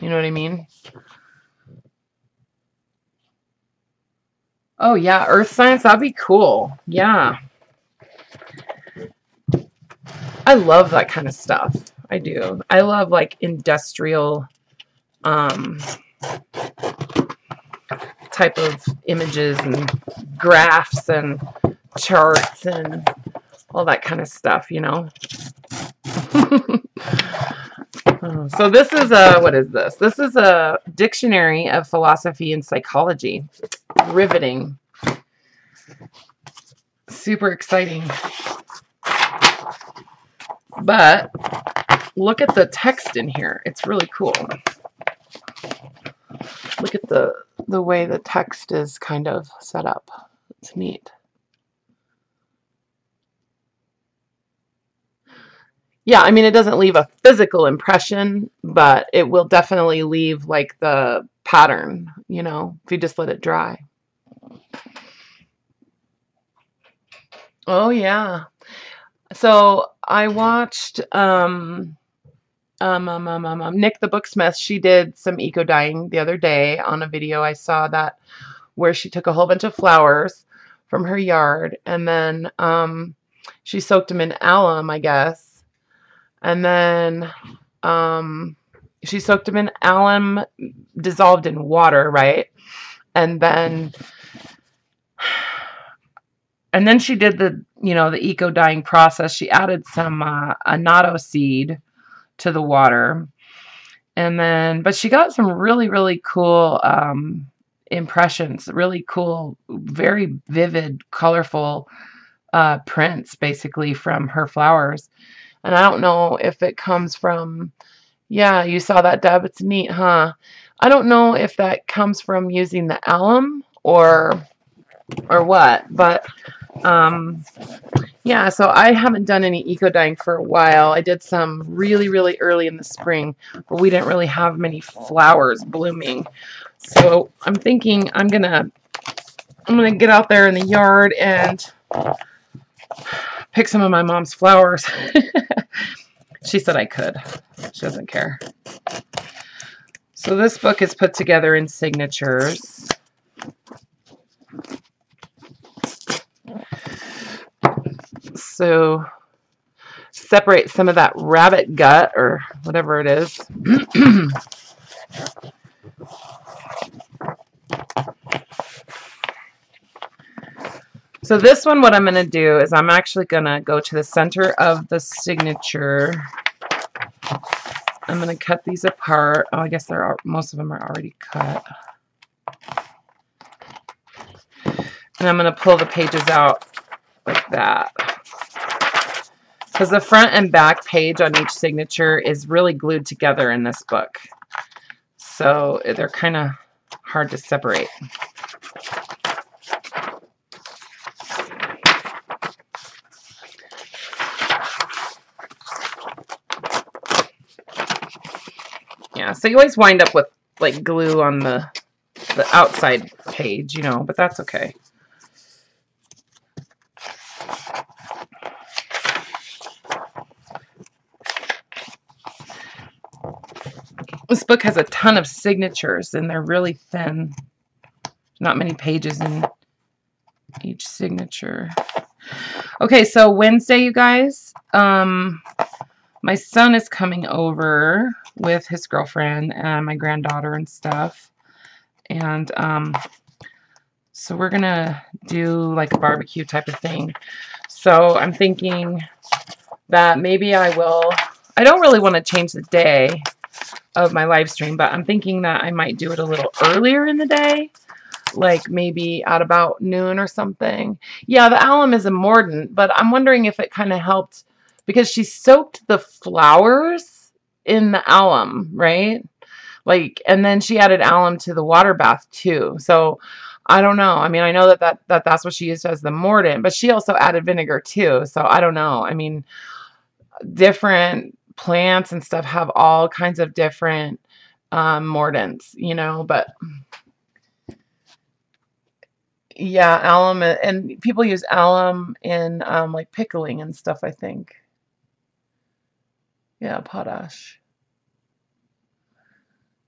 You know what I mean? Oh yeah, earth science, that'd be cool. Yeah. I love that kind of stuff. I do. I love like industrial type of images and graphs and charts and all that kind of stuff, you know. So this is a, what is this? This is a dictionary of philosophy and psychology. Riveting. Super exciting. But look at the text in here. It's really cool. Look at the way the text is kind of set up. It's neat. Yeah, I mean, it doesn't leave a physical impression, but it will definitely leave like the pattern, you know, if you just let it dry. Oh yeah. So I watched Nick the Booksmith. She did some eco dyeing the other day on a video. I saw that where she took a whole bunch of flowers from her yard and then she soaked them in alum, I guess. And then she soaked them in alum dissolved in water, right? And then she did the, you know, the eco dyeing process. She added some annatto seed to the water. And then, but she got some really, really cool impressions, really cool, very vivid, colorful prints basically from her flowers. And I don't know if it comes from, yeah, you saw that, Deb. It's neat, huh? I don't know if that comes from using the alum or what, but yeah, so I haven't done any eco dyeing for a while. I did some really, really early in the spring, but we didn't really have many flowers blooming. So I'm thinking I'm gonna get out there in the yard and pick some of my mom's flowers. She said I could. She doesn't care. So this book is put together in signatures. So separate some of that rabbit gut or whatever it is. So this one, what I'm going to do is I'm actually going to go to the center of the signature. I'm going to cut these apart. Oh, I guess most of them are already cut. And I'm going to pull the pages out like that. Because the front and back page on each signature is really glued together in this book. So they're kind of hard to separate. Yeah, so you always wind up with like glue on the outside page, you know, but that's okay. This book has a ton of signatures and they're really thin. Not many pages in each signature. Okay, so Wednesday, you guys, my son is coming over with his girlfriend and my granddaughter and stuff. And so we're going to do like a barbecue type of thing. So I'm thinking that maybe I don't really want to change the day of my live stream, but I'm thinking that I might do it a little earlier in the day, like maybe at about noon or something. Yeah, the alum is a mordant, but I'm wondering if it kind of helped because she soaked the flowers in the alum, right? Like, and then she added alum to the water bath too. So I don't know. I mean, I know that's what she used as the mordant, but she also added vinegar too. So I don't know. I mean, different plants and stuff have all kinds of different mordants, you know, but yeah, alum, and people use alum in like pickling and stuff, I think. Yeah, potash.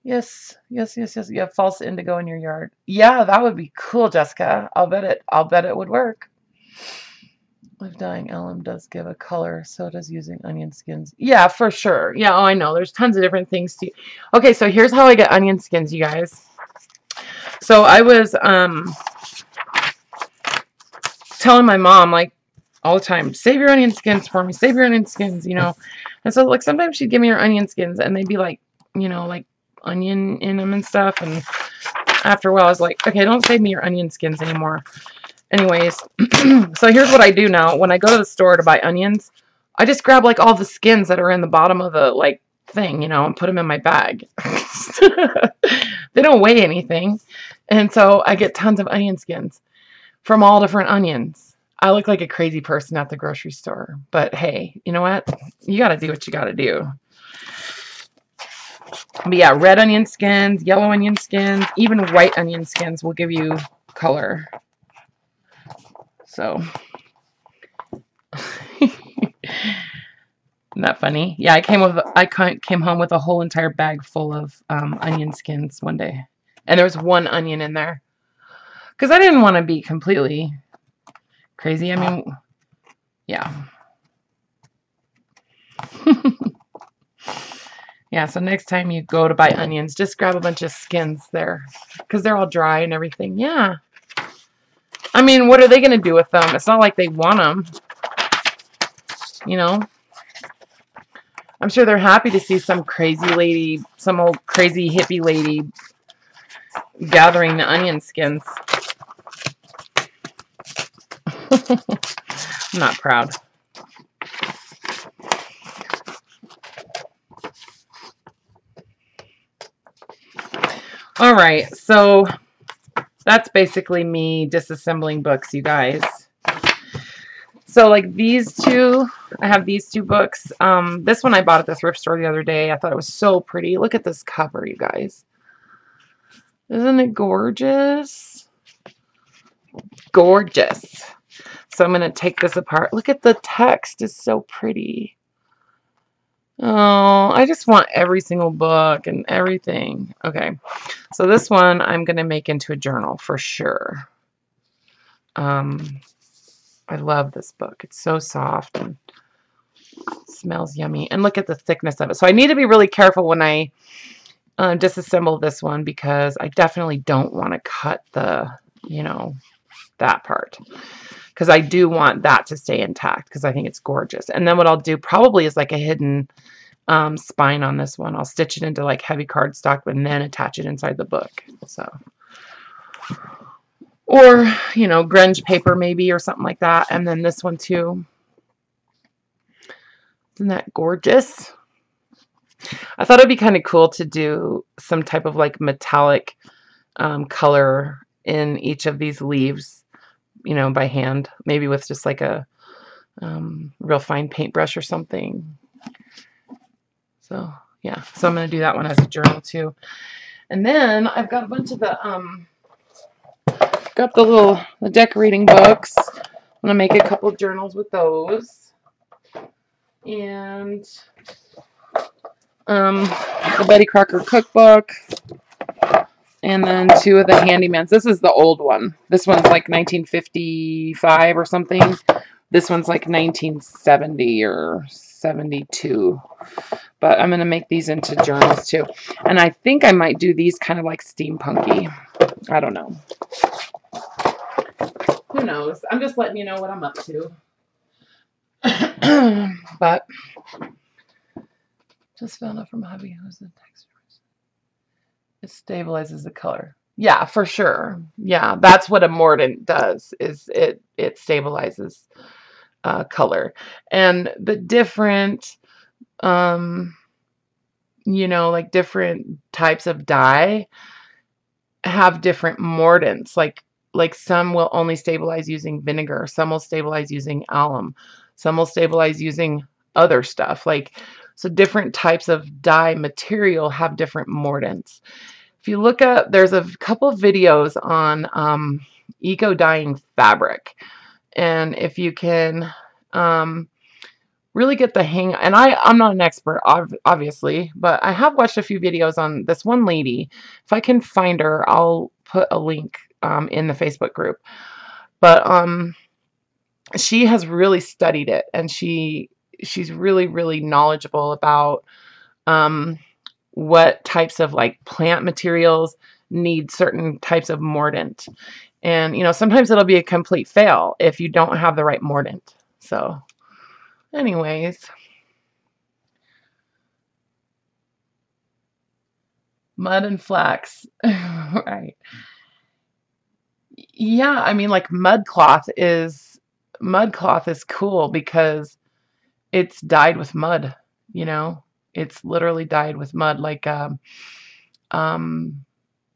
Yes. You have false indigo in your yard. Yeah, that would be cool, Jessica. I'll bet it would work. If dyeing alum does give a color, so does using onion skins. Yeah, for sure. Yeah, oh, I know. There's tons of different things to. Okay, so here's how I get onion skins, you guys. So I was telling my mom, like, all the time, save your onion skins for me, save your onion skins, you know. And so like sometimes she'd give me her onion skins and they'd be like, you know, like onion in them and stuff. And after a while I was like, okay, don't save me your onion skins anymore. Anyways, so here's what I do now. When I go to the store to buy onions, I just grab like all the skins that are in the bottom of the like thing, you know, and put them in my bag. They don't weigh anything. And so I get tons of onion skins from all different onions. I look like a crazy person at the grocery store, but hey, you know what? You got to do what you got to do. But yeah, red onion skins, yellow onion skins, even white onion skins will give you color. So, isn't that funny? Yeah, I came home with a whole entire bag full of onion skins one day, and there was one onion in there because I didn't want to be completely crazy. I mean, yeah. Yeah, so next time you go to buy onions, just grab a bunch of skins there because they're all dry and everything. Yeah. I mean, what are they going to do with them? It's not like they want them, you know. I'm sure they're happy to see some crazy lady, some old crazy hippie lady gathering the onion skins. I'm not proud. All right, so that's basically me disassembling books, you guys. So like these two, I have these two books. This one I bought at the thrift store the other day. I thought it was so pretty. Look at this cover, you guys. Isn't it gorgeous? Gorgeous. So I'm going to take this apart. Look at the text. It's so pretty. Oh, I just want every single book and everything. Okay. So this one I'm going to make into a journal for sure. I love this book. It's so soft and smells yummy. And look at the thickness of it. So I need to be really careful when I disassemble this one because I definitely don't want to cut the, you know, that part. Because I do want that to stay intact because I think it's gorgeous. And then what I'll do probably is like a hidden spine on this one. I'll stitch it into like heavy cardstock and then attach it inside the book. So, or, you know, grunge paper maybe or something like that. And then this one too. Isn't that gorgeous? I thought it'd be kind of cool to do some type of like metallic color in each of these leaves, you know, by hand, maybe with just like a real fine paintbrush or something. So yeah, so I'm going to do that one as a journal too. And then I've got a bunch of the got the decorating books. I'm going to make a couple journals with those. And the Betty Crocker cookbook. And then two of the Handymans. This is the old one. This one's like 1955 or something. This one's like 1970 or 72. But I'm going to make these into journals too. And I think I might do these kind of like steampunky. I don't know. Who knows? I'm just letting you know what I'm up to. But just found out from hubby who's the texture. It stabilizes the color. Yeah, for sure. Yeah, that's what a mordant does, is it stabilizes color. And the different, you know, like different types of dye have different mordants. Like some will only stabilize using vinegar. Some will stabilize using alum. Some will stabilize using other stuff. Like, so different types of dye material have different mordants. If you look up, there's a couple of videos on eco dyeing fabric. And if you can really get the hang, and I'm not an expert, obviously, but I have watched a few videos on this one lady. If I can find her, I'll put a link in the Facebook group. But she has really studied it, and she's really, really knowledgeable about what types of like plant materials need certain types of mordant. And, you know, sometimes it'll be a complete fail if you don't have the right mordant. So anyways, Mud and flax. Right. Yeah, I mean, like mud cloth is cool because it's dyed with mud, you know? It's literally dyed with mud, like um, um,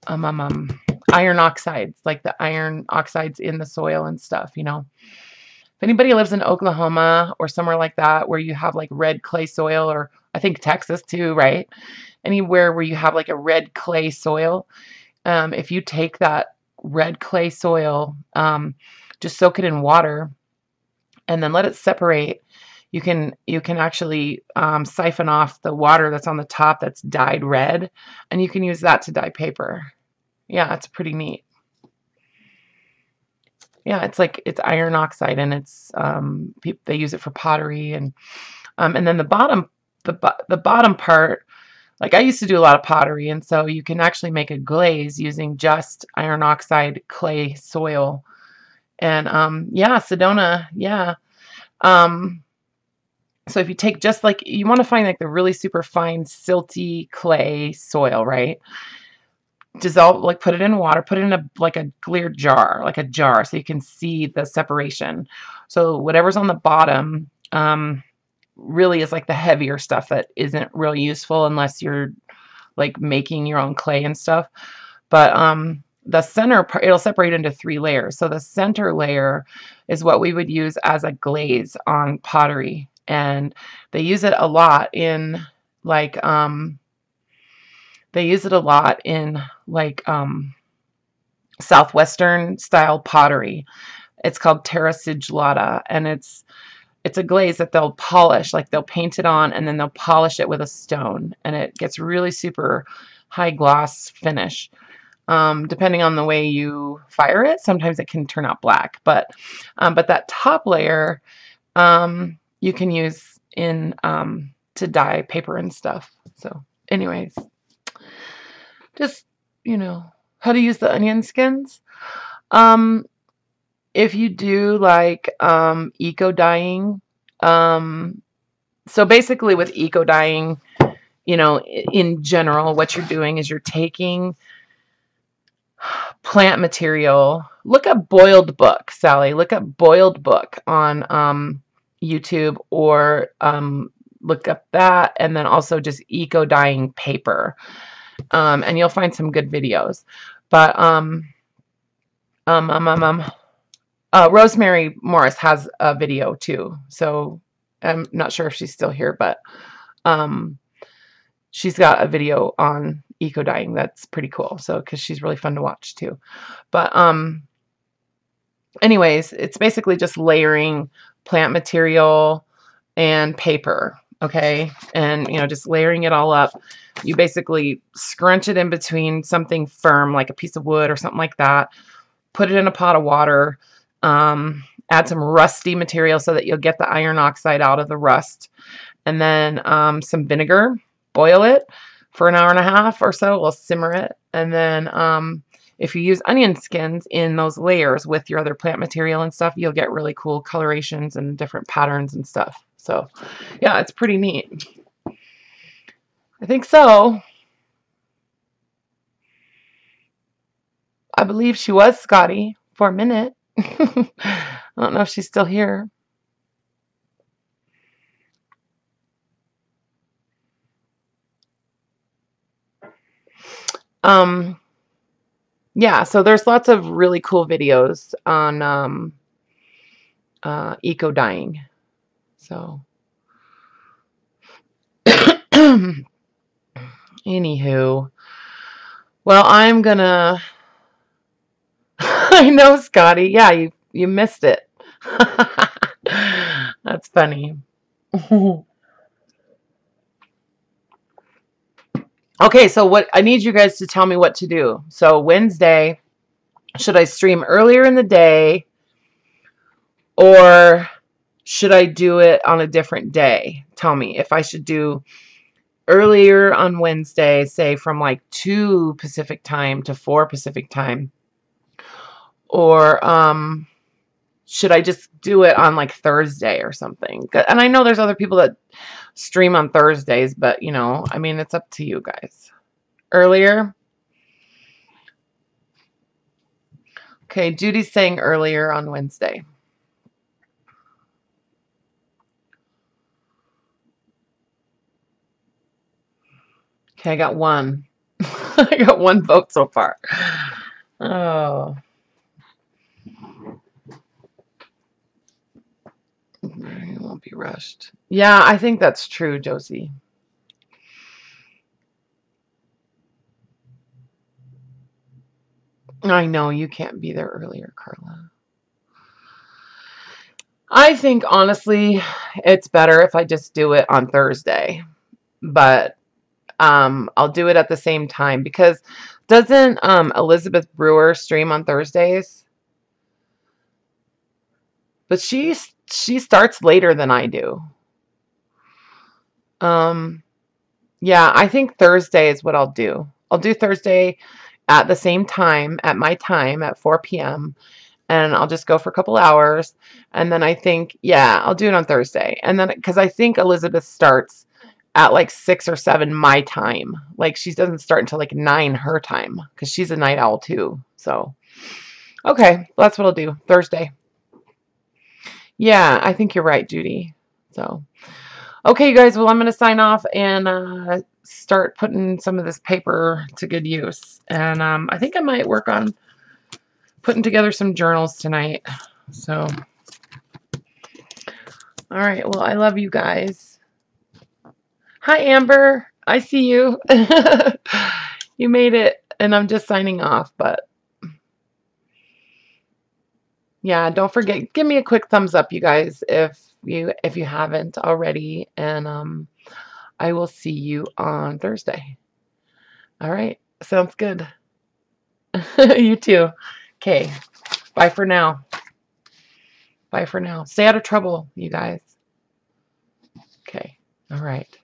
um, um, iron oxides, like the iron oxides in the soil and stuff, you know? If anybody lives in Oklahoma or somewhere like that where you have like red clay soil, or I think Texas too, right? Anywhere where you have like a red clay soil, if you take that red clay soil, just soak it in water and then let it separate. You can actually siphon off the water that's on the top that's dyed red, and you can use that to dye paper. Yeah, it's pretty neat. Yeah, it's iron oxide, and they use it for pottery, and then the bottom part. Like I used to do a lot of pottery, and so you can actually make a glaze using just iron oxide clay soil. And yeah, Sedona, yeah. Um, so if you take just like you want to find like the really super fine silty clay soil, right? Dissolve, like put it in water, put it in a clear jar, like a jar, so you can see the separation. So whatever's on the bottom really is like the heavier stuff that isn't real useful unless you're like making your own clay and stuff. But the center part, it'll separate into 3 layers. So the center layer is what we would use as a glaze on pottery. And they use it a lot in like southwestern style pottery. It's called terra sigillata, and it's a glaze that they'll polish, like they'll paint it on and then they'll polish it with a stone, and it gets really super high gloss finish. Depending on the way you fire it, sometimes it can turn out black, but that top layer you can use in to dye paper and stuff. So anyways, just, how to use the onion skins. Um, if you do like eco dyeing, so basically with eco dyeing, in general, what you're doing is you're taking plant material. Look up boiled book, Sally. Look up boiled book on YouTube, or look up that, and then also just eco dyeing paper, and you'll find some good videos. But Rosemary Morris has a video too, so I'm not sure if she's still here, but she's got a video on eco dyeing that's pretty cool. So because she's really fun to watch too. But anyways, it's basically just layering plant material and paper. Okay, and just layering it all up. You basically scrunch it in between something firm like a piece of wood or something like that. Put it in a pot of water. Add some rusty material so that you'll get the iron oxide out of the rust, and then some vinegar. Boil it for an hour and a half or so. We'll simmer it, and then if you use onion skins in those layers with your other plant material and stuff, you'll get really cool colorations and different patterns and stuff. So yeah, it's pretty neat. I think so. I believe she was Scotty for a minute. I don't know if she's still here. Yeah, so there's lots of really cool videos on eco dyeing. So anywho, well, I'm gonna I know, Scotty. Yeah, you missed it. That's funny. Okay, so what I need you guys to tell me what to do. So Wednesday, should I stream earlier in the day, or should I do it on a different day? Tell me if I should do earlier on Wednesday, say from like 2 Pacific time to 4 Pacific time, or should I just do it on like Thursday or something? And I know there's other people that stream on Thursdays, but I mean, it's up to you guys. Earlier? Okay, Judy's saying earlier on Wednesday. Okay, I got one. I got one vote so far. Oh. It won't be rushed. Yeah, I think that's true, Josie. I know you can't be there earlier, Karla. I think honestly, it's better if I just do it on Thursday, but I'll do it at the same time because doesn't Elizabeth Brewer stream on Thursdays? But she starts later than I do. Um, yeah, I think Thursday is what I'll do. I'll do Thursday at the same time, at my time, at 4 p.m. And I'll just go for a couple hours. And then I think, yeah, I'll do it on Thursday. And then, because I think Elizabeth starts at like 6 or 7 my time. Like she doesn't start until like 9 her time because she's a night owl too. So, okay, that's what I'll do. Thursday. Yeah, I think you're right, Judy. So, okay, you guys, well, I'm going to sign off and start putting some of this paper to good use. And I think I might work on putting together some journals tonight. So, all right, well, I love you guys. Hi, Amber. I see you. You made it, and I'm just signing off, but yeah, don't forget, give me a quick thumbs up, you guys, if you haven't already, and I will see you on Thursday. All right, sounds good. You too. Okay, bye for now. Bye for now. Stay out of trouble, you guys. Okay, all right.